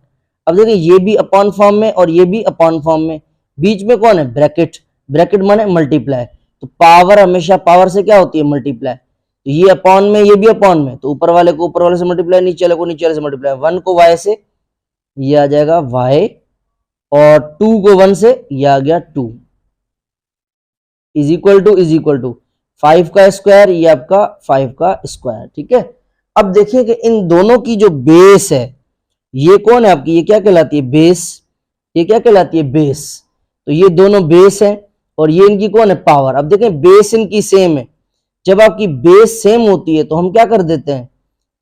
अब देखिए ये भी अपॉन फॉर्म में और ये भी अपॉन फॉर्म में, बीच में कौन है, ब्रैकेट, ब्रैकेट माने मल्टीप्लाई। तो पावर हमेशा पावर से क्या होती है, मल्टीप्लाई। तो ये अपॉन में, ये भी अपॉन में, तो ऊपर वाले को ऊपर वाले से मल्टीप्लाई, नीचे वाले को नीचे वाले से मल्टीप्लाई। 1 को y से, ये आ जाएगा y, और 2 को 1 से, ये आ गया 2, इज इक्वल टू 5 का स्क्वायर, ये आपका 5 का स्क्वायर, ठीक है। अब देखिए कि इन दोनों की जो बेस है, ये कौन है आपकी, ये क्या कहलाती है, बेस, ये क्या कहलाती है, बेस। तो ये दोनों बेस है और ये इनकी कौन है, पावर। अब देखें बेस इनकी सेम है, जब आपकी बेस सेम होती है तो हम क्या कर देते हैं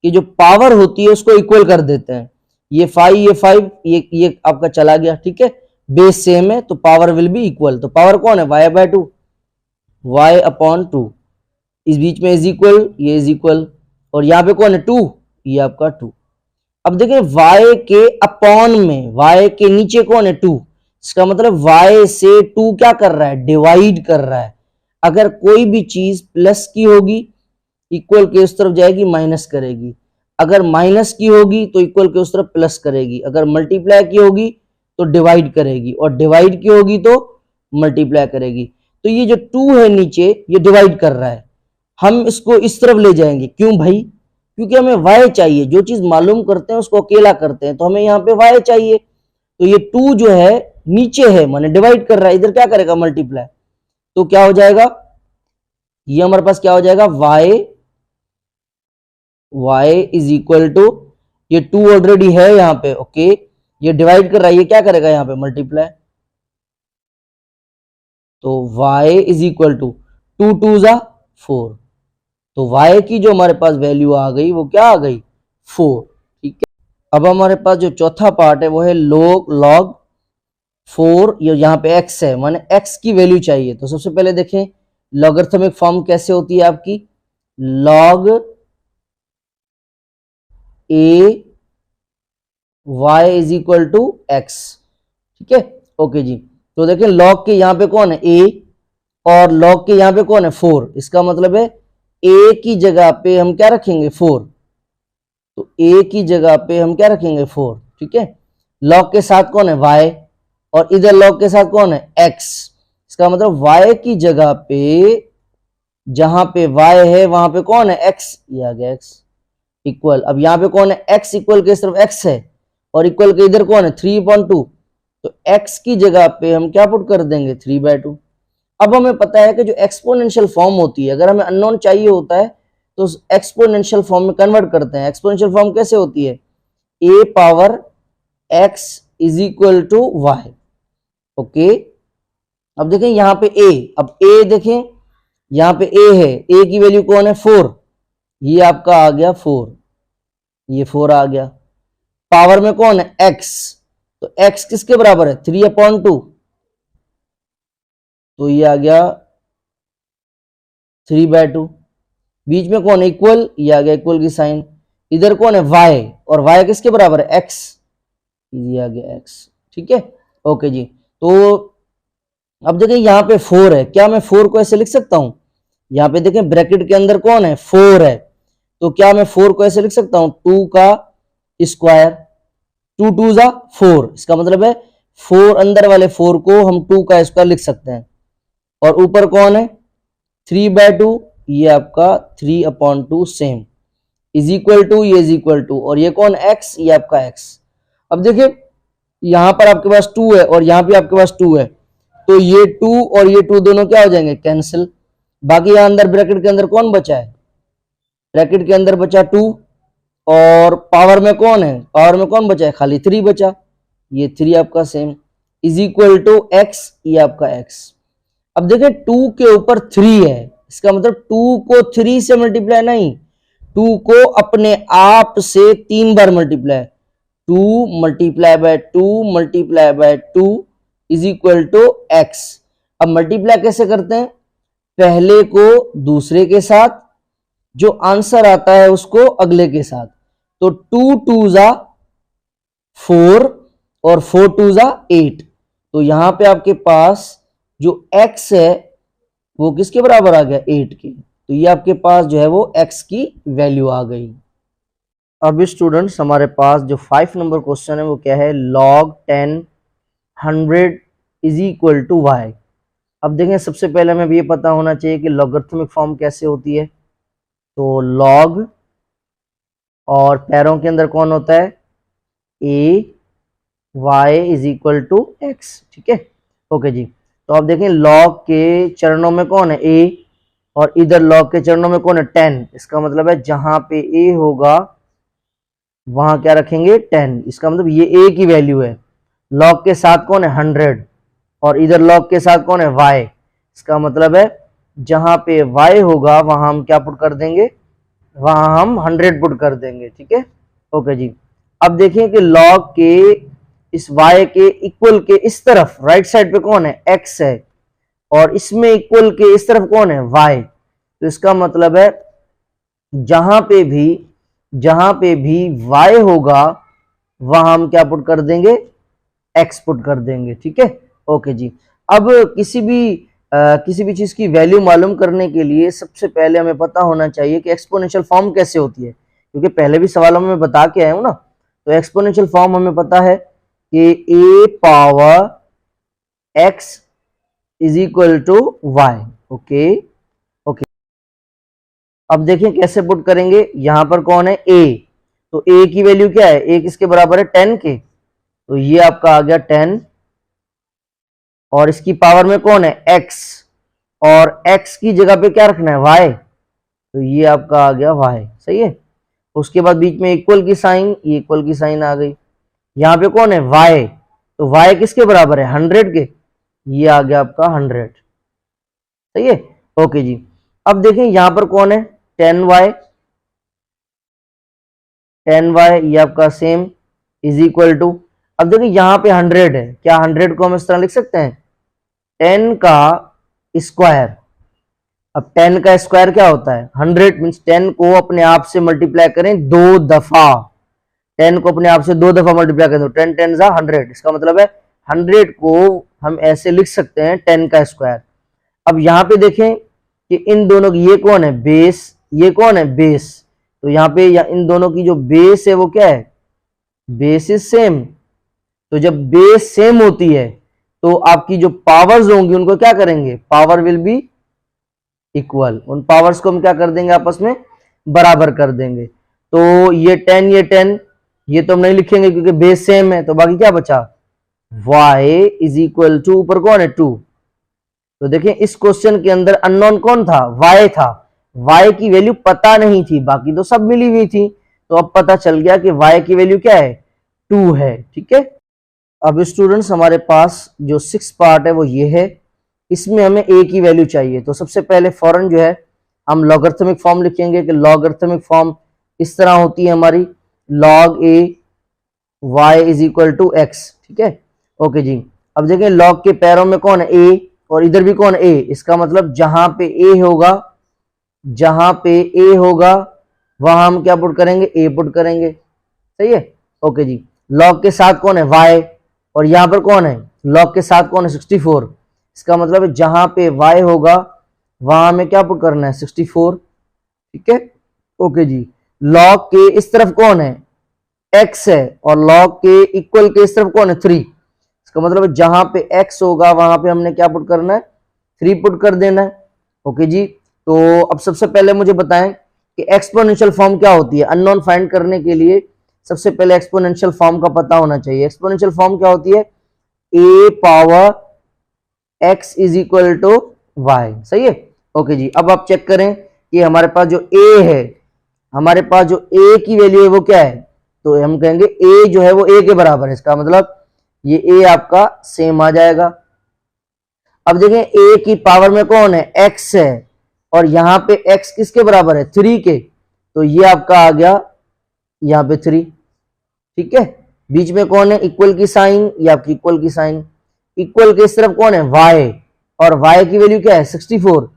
कि जो पावर होती है उसको इक्वल कर देते हैं। ये 5 ये आपका चला गया, ठीक है, बेस सेम है तो पावर विल बी इक्वल। तो पावर कौन है, y/2, y/2, इस बीच में इज इक्वल, ये इज इक्वल, और यहाँ पे कौन है 2, ये आपका 2। अब देखिए y के अपॉन में, y के नीचे कौन है 2, इसका मतलब y से 2 क्या कर रहा है, डिवाइड कर रहा है। अगर कोई भी चीज प्लस की होगी इक्वल के उस तरफ जाएगी, माइनस करेगी। अगर माइनस की होगी तो इक्वल के उस तरफ प्लस करेगी। अगर मल्टीप्लाई की होगी तो डिवाइड करेगी, और डिवाइड की होगी तो मल्टीप्लाई करेगी। तो ये जो 2 है नीचे, ये डिवाइड कर रहा है, हम इसको इस तरफ ले जाएंगे। क्यों भाई, क्योंकि हमें y चाहिए। जो चीज मालूम करते हैं उसको अकेला करते हैं, तो हमें यहाँ पे y चाहिए। तो ये 2 जो है नीचे है, माने डिवाइड कर रहा है, इधर क्या करेगा, मल्टीप्लाई। तो क्या हो जाएगा, ये हमारे पास क्या हो जाएगा, y इज इक्वल टू, ये 2 ऑलरेडी है यहाँ पे, ओके, ये डिवाइड कर रहा है, ये क्या करेगा यहाँ पे, मल्टीप्लाई। तो y इज इक्वल टू 2 2 जा 4। तो y की जो हमारे पास वैल्यू आ गई वो क्या आ गई, 4, ठीक है। अब हमारे पास जो चौथा पार्ट है वो है log 4, ये यहाँ पे x है, माने x की वैल्यू चाहिए। तो सबसे पहले देखें लॉगरिथमिक फॉर्म कैसे होती है आपकी, log a y is equal to x, ठीक है, ओके जी। तो देखें log के यहाँ पे कौन है, a, और log के यहाँ पे कौन है, 4। इसका मतलब है a की जगह पे हम क्या रखेंगे, 4। तो a की जगह पे हम क्या रखेंगे, 4, ठीक है। log के साथ कौन है, y, और इधर log के साथ कौन है, x। इसका मतलब y की जगह पे, जहां पे y है वहां पे कौन है, x, ये आ गया x इक्वल। अब यहाँ पे कौन है, x इक्वल के सिर्फ x है, और इक्वल के इधर कौन है, 3/2। तो x की जगह पे हम क्या पुट कर देंगे, 3/2। अब हमें पता है कि जो एक्सपोनेंशियल फॉर्म होती है, अगर हमें अननोन चाहिए होता है तो एक्सपोनेंशियल फॉर्म में कन्वर्ट करते हैं। एक्सपोनेंशियल फॉर्म कैसे होती है, a power x is equal to y. Okay, अब देखें यहाँ पे a, अब a देखें यहाँ पे a है, a की वैल्यू कौन है 4, ये आपका आ गया 4, ये 4 आ गया। पावर में कौन है x, तो x किसके बराबर है 3/2, तो ये आ गया 3/2। बीच में कौन है इक्वल, ये आ गया इक्वल की साइन। इधर कौन है y, और y किसके बराबर है x, ये आ गया x। ठीक है, ओके जी। तो अब देखिए यहाँ पे 4 है, क्या मैं 4 को ऐसे लिख सकता हूं, यहाँ पे देखें ब्रैकेट के अंदर कौन है 4 है, तो क्या मैं 4 को ऐसे लिख सकता हूं 2 का स्क्वायर, 2 2 जा 4, इसका मतलब है 4 अंदर वाले 4 को हम 2 का स्क्वायर लिख सकते हैं। और ऊपर कौन है 3/2, ये आपका 3/2 सेम इज इक्वल टू, ये इज इक्वल टू, और ये कौन x, ये आपका x। अब देखिए यहां पर आपके पास 2 है और यहां भी आपके पास 2 है, तो ये 2 और ये 2 दोनों क्या हो जाएंगे कैंसिल। बाकी यहां अंदर ब्रैकेट के अंदर कौन बचा है, ब्रैकेट के अंदर बचा 2, और पावर में कौन है, पावर में कौन बचा है खाली 3 बचा, ये 3 आपका same is equal to x, ये आपका x। अब देखिए 2 के ऊपर 3 है, इसका मतलब 2 को 3 से मल्टीप्लाई नहीं, 2 को अपने आप से 3 बार multiply, 2 multiply by 2 multiply by 2 is equal to x। अब मल्टीप्लाई कैसे करते हैं, पहले को दूसरे के साथ, जो आंसर आता है उसको अगले के साथ, तो 2 2 जा 4 और 4 2 जा 8, तो यहां पे आपके पास जो x है वो किसके बराबर आ गया 8 के, तो ये आपके पास जो है वो x की वैल्यू आ गई। अब स्टूडेंट्स हमारे पास जो 5 नंबर क्वेश्चन है वो क्या है, log 10 100 is equal to y। अब देखें सबसे पहले हमें ये पता होना चाहिए कि लॉगरिथमिक फॉर्म कैसे होती है, तो log और पैरों के अंदर कौन होता है a y is equal to x। ठीक है, ओके जी। तो आप देखें log के चरणों में कौन है a, और इधर log के चरणों में कौन है 10, इसका मतलब है जहां पे a होगा वहां क्या रखेंगे 10, इसका मतलब ये a की वैल्यू है। log के साथ कौन है 100, और इधर log के साथ कौन है y, इसका मतलब है जहां पे y होगा वहां हम क्या पुट कर देंगे, वहां हम 100 पुट कर देंगे। ठीक है, ओके जी। अब देखिए कि log के इस y के इक्वल के इस तरफ राइट साइड पे कौन है x है, और इसमें इक्वल के इस तरफ कौन है y, तो इसका मतलब है जहां पे भी y होगा वहां हम क्या पुट कर देंगे x पुट कर देंगे। ठीक है, ओके जी। अब किसी भी चीज की वैल्यू मालूम करने के लिए सबसे पहले हमें पता होना चाहिए कि एक्सपोनेंशियल फॉर्म कैसे होती है, क्योंकि पहले भी सवालों में बता के आया हूं ना। तो एक्सपोनेंशियल फॉर्म हमें पता है कि a power x is equal to y। Okay, अब देखिए कैसे पुट करेंगे, यहां पर कौन है a, तो a की वैल्यू क्या है, a किसके बराबर है 10 के, तो ये आपका आ गया 10, और इसकी पावर में कौन है x, और x की जगह पे क्या रखना है y, तो ये आपका आ गया y। सही है, उसके बाद बीच में इक्वल की साइन, ये इक्वल की साइन आ गई। यहाँ पे कौन है y, तो y किसके बराबर है 100 के, ये आ गया आपका 100। सही है, ओके जी। अब देखें यहां पर कौन है 10y, ये आपका सेम इज इक्वल टू, अब देखिए यहां पे 100 है, क्या 100 को हम इस तरह लिख सकते हैं 10 का स्क्वायर। अब 10 का स्क्वायर क्या होता है 100, मीन्स 10 को अपने आप से मल्टीप्लाई करें 2 दफा, 10 को अपने आप से 2 दफा मल्टीप्लाई करें तो 10 10 जा 100, इसका मतलब है 100 को हम ऐसे लिख सकते हैं 10 का स्क्वायर। अब यहाँ पे देखें कि इन दोनों की, ये कौन है बेस, ये कौन है बेस, तो यहाँ पे इन दोनों की जो बेस है वो क्या है बेस इज सेम। तो जब बेस सेम होती है तो आपकी जो पावर्स होंगी उनको क्या करेंगे, पावर विल बी इक्वल, उन पावर्स को हम क्या कर देंगे आपस में बराबर कर देंगे। तो ये 10 ये तो हम नहीं लिखेंगे क्योंकि बेस सेम है, तो बाकी क्या बचा y इज इक्वल टू, ऊपर कौन है 2, तो देखें इस क्वेश्चन के अंदर अननोन कौन था, y था। y की वैल्यू पता नहीं थी, बाकी तो सब मिली हुई थी। तो अब पता चल गया कि y की वैल्यू क्या है, 2 है। ठीक है, अब स्टूडेंट्स हमारे पास जो 6 पार्ट है वो ये है। इसमें हमें a की वैल्यू चाहिए। तो सबसे पहले फौरन जो है हम लॉगरिथमिक फॉर्म लिखेंगे कि लॉगरिथमिक फॉर्म इस तरह होती है हमारी, log a y is equal to x। ठीक है, ओके जी। अब देखें log के पैरों में कौन है, a, और इधर भी कौन है, a। इसका मतलब जहां पे a होगा, जहां पे a होगा वहां हम क्या पुट करेंगे, a पुट करेंगे। सही है, ओके जी। log के साथ कौन है, y, और यहां पर कौन है, log के साथ कौन है, 64। इसका मतलब है जहां पे y होगा वहां हमें क्या पुट करना है, 64। ठीक है, ओके जी। log के इस तरफ कौन है, x है, और log के इक्वल के इस तरफ कौन है, 3। इसका मतलब है जहां पे x होगा वहां पे हमने क्या पुट करना है, 3 पुट कर देना है। ओके जी। तो अब सबसे पहले मुझे बताएं कि एक्सपोनेंशियल फॉर्म क्या होती है। अननोन फाइंड करने के लिए सबसे पहले एक्सपोनेंशियल फॉर्म का पता होना चाहिए। एक्सपोनेंशियल फॉर्म क्या होती है, a power x is equal to y. सही है, ओके जी। अब आप चेक करें कि हमारे पास जो a है, हमारे पास जो a की वैल्यू है वो क्या है, तो हम कहेंगे a जो है वो a के बराबर है। इसका मतलब ये a आपका सेम आ जाएगा। अब देखें a की पावर में कौन है, x है, और यहां पे x किसके बराबर है, 3 के। तो ये आपका आ गया यहां पे 3। ठीक है, बीच में कौन है, इक्वल की साइन, ये आपकी इक्वल की साइन। इक्वल के इस तरफ कौन है, y, और y की वैल्यू क्या है, 64।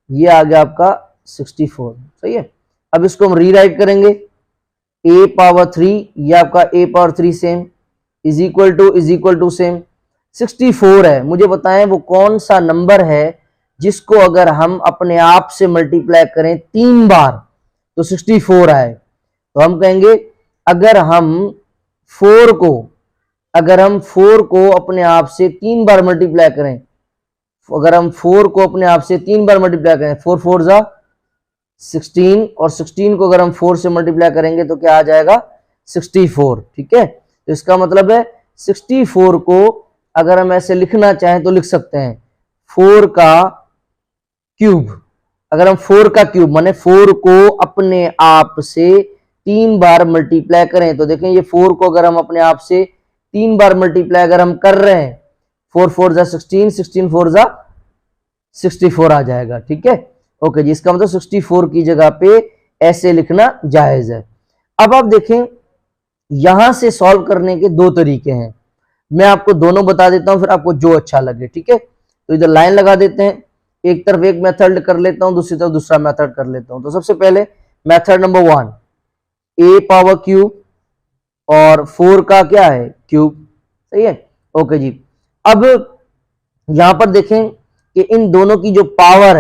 ये आ गया आपका 64। सही है, अब इसको हम रीराइट करेंगे, a पावर 3, ये आपका a power 3 same, is equal to same 64 है। मुझे बताएं वो कौन सा नंबर है जिसको अगर हम अपने आप से मल्टीप्लाई करें 3 बार तो 64 आए। तो हम कहेंगे अगर हम 4 को अपने आप से 3 बार मल्टीप्लाई करें, अगर हम 4 को अपने आप से 3 बार मल्टीप्लाई करें, 4 4 जा 16, और 16 को अगर हम 4 से मल्टीप्लाई करेंगे तो क्या आ जाएगा, 64। ठीक है, तो इसका मतलब है 64 को अगर हम ऐसे लिखना चाहें तो लिख सकते हैं 4 का क्यूब। अगर हम 4 का क्यूब माने 4 को अपने आप से 3 बार मल्टीप्लाई करें, तो देखें ये 4 को अगर हम अपने आप से 3 बार मल्टीप्लाई अगर हम कर रहे हैं, 4 4 जा 16, 16 4 जा 64 आ जाएगा। ठीक है, ओके जी। इसका मतलब 64 की जगह पे ऐसे लिखना जायज है। अब आप देखें यहां से सॉल्व करने के 2 तरीके हैं, मैं आपको दोनों बता देता हूं, फिर आपको जो अच्छा लगे। ठीक है, तो इधर लाइन लगा देते हैं, एक तरफ एक मेथड कर लेता हूं, दूसरी तरफ दूसरा मेथड कर लेता हूं। तो सबसे पहले method number 1, a power cube और 4 का क्या है, क्यूब। सही है, ओके जी। अब यहां पर देखें कि इन दोनों की जो पावर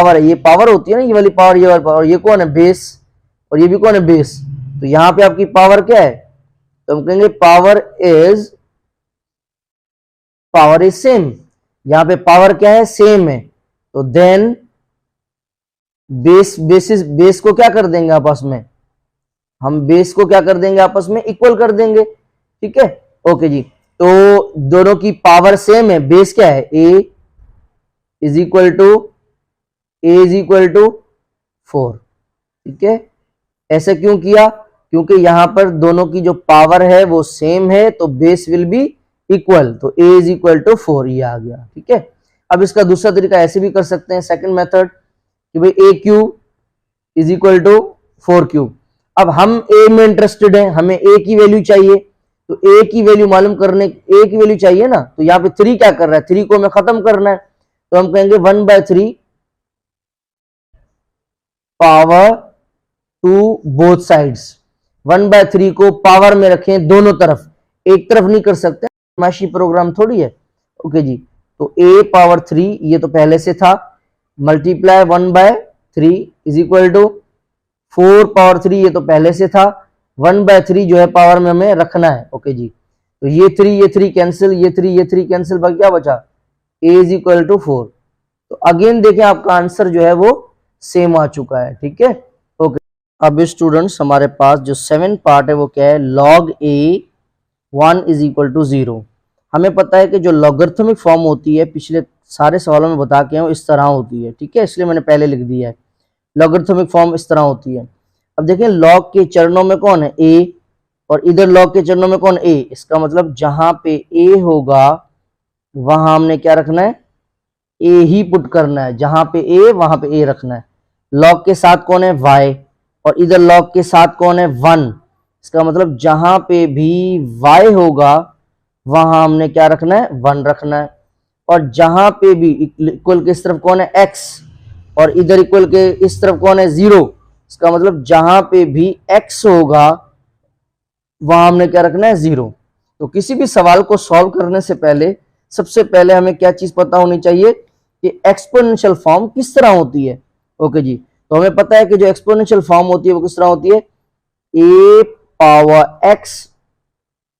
है, ये पावर होती है ना, ये वाली पावर, ये वाली पावर, ये कौन है, बेस, और ये भी कौन है, बेस। तो यहां पे आपकी पावर क्या है, तो हम कहेंगे पावर इज सेम। यहां पे पावर क्या है, सेम है। तो देन बेस को क्या कर देंगे आपस में, हम बेस को क्या कर देंगे आपस में, इक्वल कर देंगे। ठीक है, ओके जी। तो दोनों की पावर सेम है, बेस क्या है, a इज इक्वल टू 4। ठीक है, ऐसे क्यों किया, क्योंकि यहां पर दोनों की जो पावर है वो सेम है, तो बेस विल बी इक्वल, तो a इज इक्वल टू 4, ये आ गया। ठीक है, अब इसका दूसरा तरीका ऐसे भी कर सकते हैं, सेकंड मेथड, कि भाई a cube is equal to 4 cube. अब हम a में इंटरेस्टेड हैं, हमें a की वैल्यू चाहिए, तो a की वैल्यू मालूम करने, a की वैल्यू चाहिए ना, तो यहाँ पे 3 क्या कर रहा है, 3 को हमें खत्म करना है। तो हम कहेंगे 1/3 पावर टू बोथ साइड्स। 1/3 को पावर में रखें दोनों तरफ, एक तरफ नहीं कर सकते, माशी प्रोग्राम थोड़ी है। ओके जी, तो a पावर 3 ये तो पहले से था, multiply 1/3 is equal to 4 power 3, ये तो पहले से था, 1/3 जो है पावर में हमें रखना है। ओके जी, तो ये 3 कैंसिल, ये 3 कैंसिल, बाकी क्या बचा, a इज इक्वल टू 4। तो अगेन देखें आपका आंसर जो है वो सेम आ चुका है। ठीक है, ओके। अब स्टूडेंट्स हमारे पास जो 7 पार्ट है वो क्या है, log a 1 is equal to 0। हमें पता है कि जो लॉगरिथमिक फॉर्म होती है पिछले सारे सवालों में बता के हूँ इस तरह होती है, ठीक है, इसलिए मैंने पहले लिख दिया है। लॉगरिथमिक फॉर्म इस तरह होती है। अब देखें लॉग के चरणों में कौन है a, और इधर लॉग के चरणों में कौन a, इसका मतलब जहां पे a होगा वहां हमने क्या रखना है, a ही पुट करना है, जहां पे a वहां पे a रखना है। लॉग के साथ कौन है y, और इधर लॉग के साथ कौन है 1, इसका मतलब जहां पे भी y होगा वहां हमने क्या रखना है 1 रखना है। और जहां पे भी इक्वल के इस तरफ कौन है x, और इधर इक्वल के इस तरफ कौन है 0, इसका मतलब जहां पे भी x होगा वहां हमने क्या रखना है 0। तो किसी भी सवाल को सॉल्व करने से पहले सबसे पहले हमें क्या चीज पता होनी चाहिए कि एक्सपोनेंशियल फॉर्म किस तरह होती है। ओके जी, तो हमें पता है कि जो एक्सपोनेंशियल फॉर्म होती है वो किस तरह होती है, a power x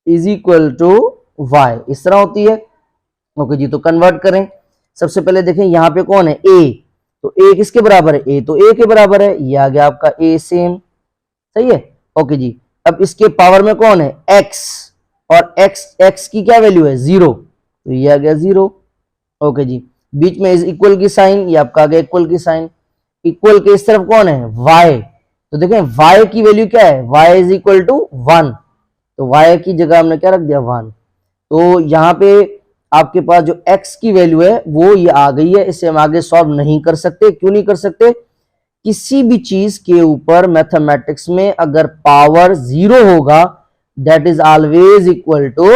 is equal to y, इस तरह होती है। ओके जी, तो कन्वर्ट करें। सबसे पहले देखें यहाँ पे कौन है a, तो a किसके बराबर है, a तो a के बराबर है, ये आ गया आपका a सेम, सही है। ओके जी, अब इसके पावर में कौन है x, और x की क्या वैल्यू है 0, तो ये आ गया 0। ओके जी, बीच में इज इक्वल की साइन, ये आपका आ गया इक्वल की साइन। इक्वल के इस तरफ कौन है y, तो देखें y की वैल्यू क्या है, y इज इक्वल टू 1, तो y की जगह हमने क्या रख दिया 1। तो यहाँ पे आपके पास जो x की वैल्यू है वो ये आ गई है, इसे हम आगे सॉल्व नहीं कर सकते। क्यों नहीं कर सकते, किसी भी चीज के ऊपर मैथमेटिक्स में अगर पावर 0 होगा that is always equal to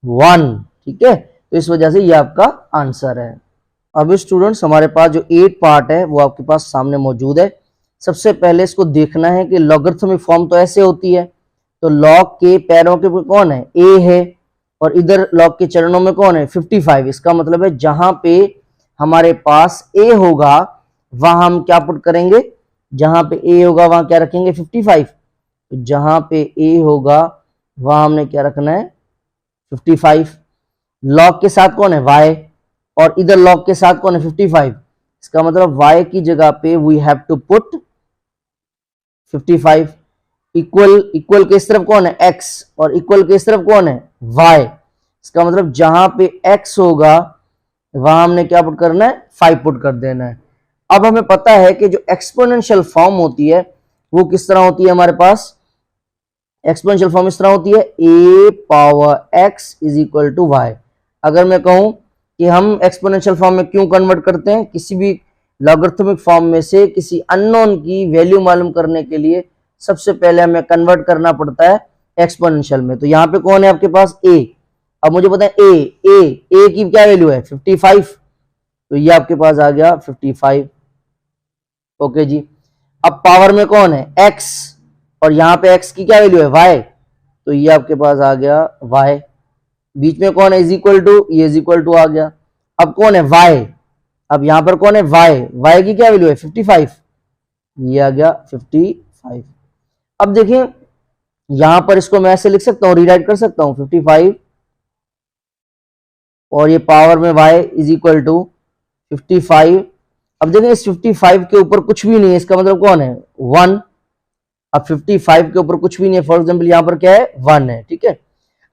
1, ठीक है, तो इस वजह से ये आपका आंसर है। अब स्टूडेंट्स हमारे पास जो 8 पार्ट है वो आपके पास सामने मौजूद है। सबसे पहले इसको देखना है कि लॉगरिथमिक फॉर्म तो ऐसे होती है, तो लॉग के पैरों के कौन है a है, और इधर लॉग के चरणों में कौन है 55, इसका मतलब है जहां पे हमारे पास a होगा वहां हम क्या पुट करेंगे, जहां पे a होगा वहां क्या रखेंगे 55, तो जहां पे a होगा वहां हमने क्या रखना है 55। लॉग के साथ कौन है y, और इधर लॉग के साथ कौन है 55, इसका मतलब y की जगह पे we have to put 55। Equal के इस तरफ कौन है x, और इक्वल के इस तरफ कौन है y, इसका मतलब जहां पे x होगा वहां हमने क्या पुट करना है 5 पुट कर देना है। अब हमें पता है कि जो एक्सपोनेंशियल फॉर्म होती है वो किस तरह होती है, हमारे पास एक्सपोनेंशियल फॉर्म इस तरह होती है a power x is equal to y। अगर मैं कहूं कि हम एक्सपोनेंशियल फॉर्म में क्यों कन्वर्ट करते हैं, किसी भी लॉगरिथमिक फॉर्म में से किसी अननोन की वैल्यू मालूम करने के लिए सबसे पहले हमें कन्वर्ट करना पड़ता है एक्सपोनेंशियल में। तो यहाँ पे कौन है आपके पास a, अब मुझे पता है a की क्या वैल्यू है 55, तो ये आपके पास आ गया 55। ओके जी, अब पावर में कौन है x, और यहाँ पे x की क्या वैल्यू है y, तो ये आपके पास आ गया y। बीच में कौन है इज इक्वल टू, ये इज इक्वल टू आ गया। अब कौन है y, अब यहां पर कौन है y की क्या वैल्यू है 55, ये आ गया 55। अब देखिए यहां पर इसको मैं ऐसे लिख सकता हूं, रीराइट कर सकता हूं 55, और ये पावर में y इज इक्वल टू 55। अब देखें इस 55 के ऊपर कुछ भी नहीं है, इसका मतलब कौन है 1। अब 55 के ऊपर कुछ भी नहीं है, फॉर एग्जाम्पल यहां पर क्या है 1 है, ठीक है।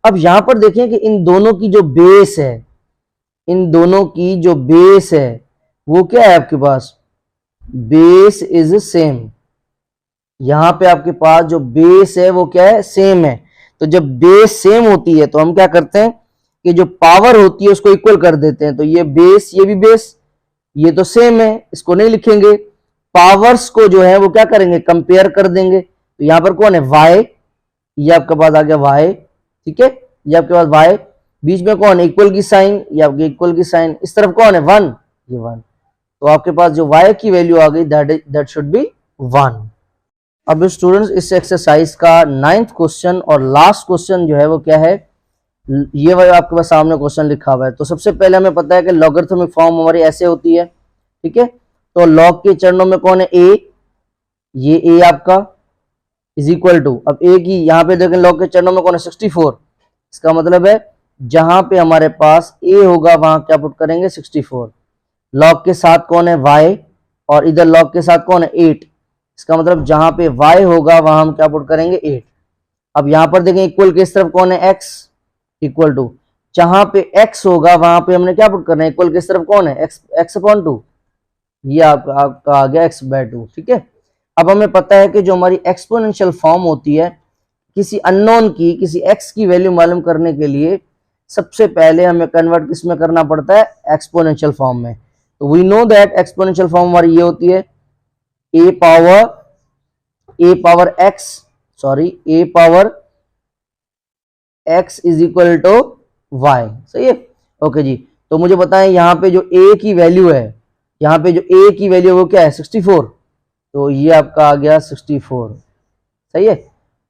अब यहां पर देखें कि इन दोनों की जो बेस है, इन दोनों की जो बेस है वो क्या है आपके पास, बेस इज सेम। यहां पे आपके पास जो बेस है वो क्या है सेम है। तो जब बेस सेम होती है तो हम क्या करते हैं कि जो पावर होती है उसको इक्वल कर देते हैं। तो ये बेस, ये भी बेस, ये तो सेम है, इसको नहीं लिखेंगे, पावर्स को जो है वो क्या करेंगे कंपेयर कर देंगे। तो यहां पर कौन है y, ये आपके पास आ गया y, ठीक है, ये आपके पास y। बीच में कौन है इक्वल की साइन, ये आपके इक्वल की साइन, इस तरफ कौन है 1, ये 1। तो आपके पास जो y की वैल्यू आ गई दैट शुड बी 1। अब स्टूडेंट्स इस एक्सरसाइज का 9th क्वेश्चन और लास्ट क्वेश्चन जो है वो क्या है, ये वाला आपके पास सामने क्वेश्चन लिखा हुआ है। तो सबसे पहले हमें पता है कि लॉगरिथमिक फॉर्म हमारी ऐसे होती है, ठीक है। तो लॉग के चरणों में कौन है a, ये a आपका इज इक्वल टू, अब a की यहाँ पे देखें लॉग के चरणों में कौन है 64, इसका मतलब है जहां पे हमारे पास a होगा वहां क्या पुट करेंगे 64। लॉग के साथ कौन है y, और इधर लॉग के साथ कौन है 8, इसका मतलब जहां पे y होगा वहां हम क्या पुट करेंगे 8। अब यहां पर देखें इक्वल के इस तरफ कौन है x, इक्वल टू जहां पे x होगा वहां पे हमने क्या पुट करना है, इक्वल किस तरफ कौन है, x अपॉन 2, ये आपका आ गया x/2। ठीक है, अब हमें पता है कि जो हमारी एक्सपोनेंशियल फॉर्म होती है किसी अननोन की, किसी x की वैल्यू मालूम करने के लिए सबसे पहले हमें कन्वर्ट किस में करना पड़ता है, एक्सपोनेंशियल फॉर्म में। तो we know that exponential form हमारी ये होती है a power x is equal to y। सही है, ओके जी। तो मुझे बताएं यहाँ पे जो a की वैल्यू है, यहाँ पे जो a की वैल्यू है वो क्या है, 64। तो ये आपका आ गया 64। सही है,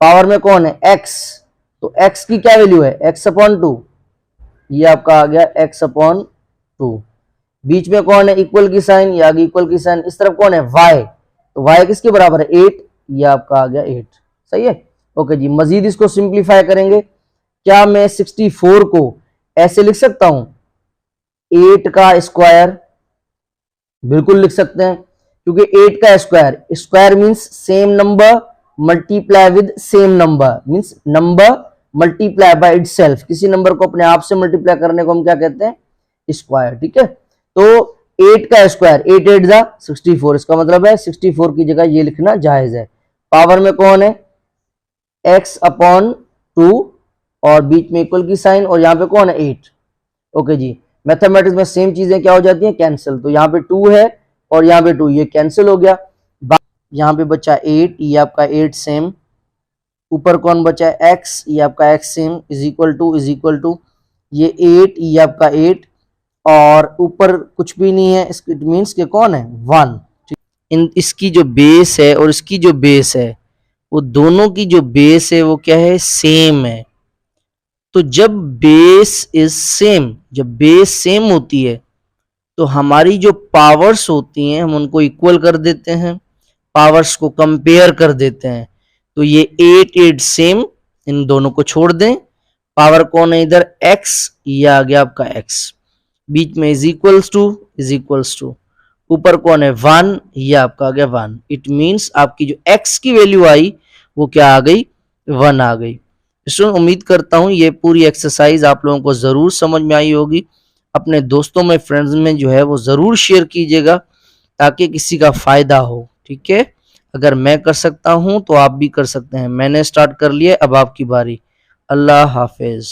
पावर में कौन है, x, तो x की क्या वैल्यू है, x अपॉन 2, ये आपका आ गया x अपॉन 2। बीच में कौन है, इक्वल की साइन, ये आगे इक्वल की साइन, इस तरफ कौन है, y, तो y किसके बराबर है, 8, ये आपका आ गया 8। सही है, ओके जी। मजीद इसको सिंप्लीफाई करेंगे, क्या मैं 64 को ऐसे लिख सकता हूं, 8 का स्क्वायर, बिल्कुल लिख सकते हैं, क्योंकि 8 का square, square means same number multiply with same number, means number multiply by itself, किसी नंबर को अपने आप से मल्टीप्लाई करने को हम क्या कहते हैं, स्क्वायर। ठीक है, तो 8 का स्क्वायर, 8 8 जा 64, इसका मतलब है 64 की जगह ये लिखना जायज है। पावर में कौन है, x अपॉन 2 और बीच में इक्वल की साइन, और यहाँ पे कौन है, 8। ओके जी, मैथमेटिक्स में सेम चीजें क्या हो जाती हैं, कैंसिल। तो यहाँ पे 2 है और यहाँ पे 2, ये कैंसिल हो गया। यहाँ पे बचा 8, ये आपका 8 सेम, ऊपर कौन बचा है, x, ये आपका x same, is equal to ये 8, ये आपका 8, और ऊपर कुछ भी नहीं है, इट मीन्स के कौन है, 1। इन इसकी जो बेस है और इसकी जो बेस है, वो दोनों की जो बेस है वो क्या है, सेम है। तो जब बेस इज सेम, जब बेस सेम होती है तो हमारी जो पावर्स होती हैं हम उनको इक्वल कर देते हैं, पावर्स को कंपेयर कर देते हैं। तो ये 8 8 सेम, इन दोनों को छोड़ दें, पावर कौन है इधर, x, ये आ गया आपका x, बीच में इज इक्वल्स टू, ऊपर कौन है 1, ये आपका आ गया 1। इट मींस आपकी जो x की वैल्यू आई वो क्या आ गई, 1 आ गई। स्टूडेंट, उम्मीद करता हूं ये पूरी एक्सरसाइज आप लोगों को जरूर समझ में आई होगी। अपने दोस्तों में, फ्रेंड्स में जो है वो जरूर शेयर कीजिएगा ताकि किसी का फायदा हो। ठीक है, अगर मैं कर सकता हूं तो आप भी कर सकते हैं। मैंने स्टार्ट कर लिया, अब आपकी बारी। अल्लाह हाफिज।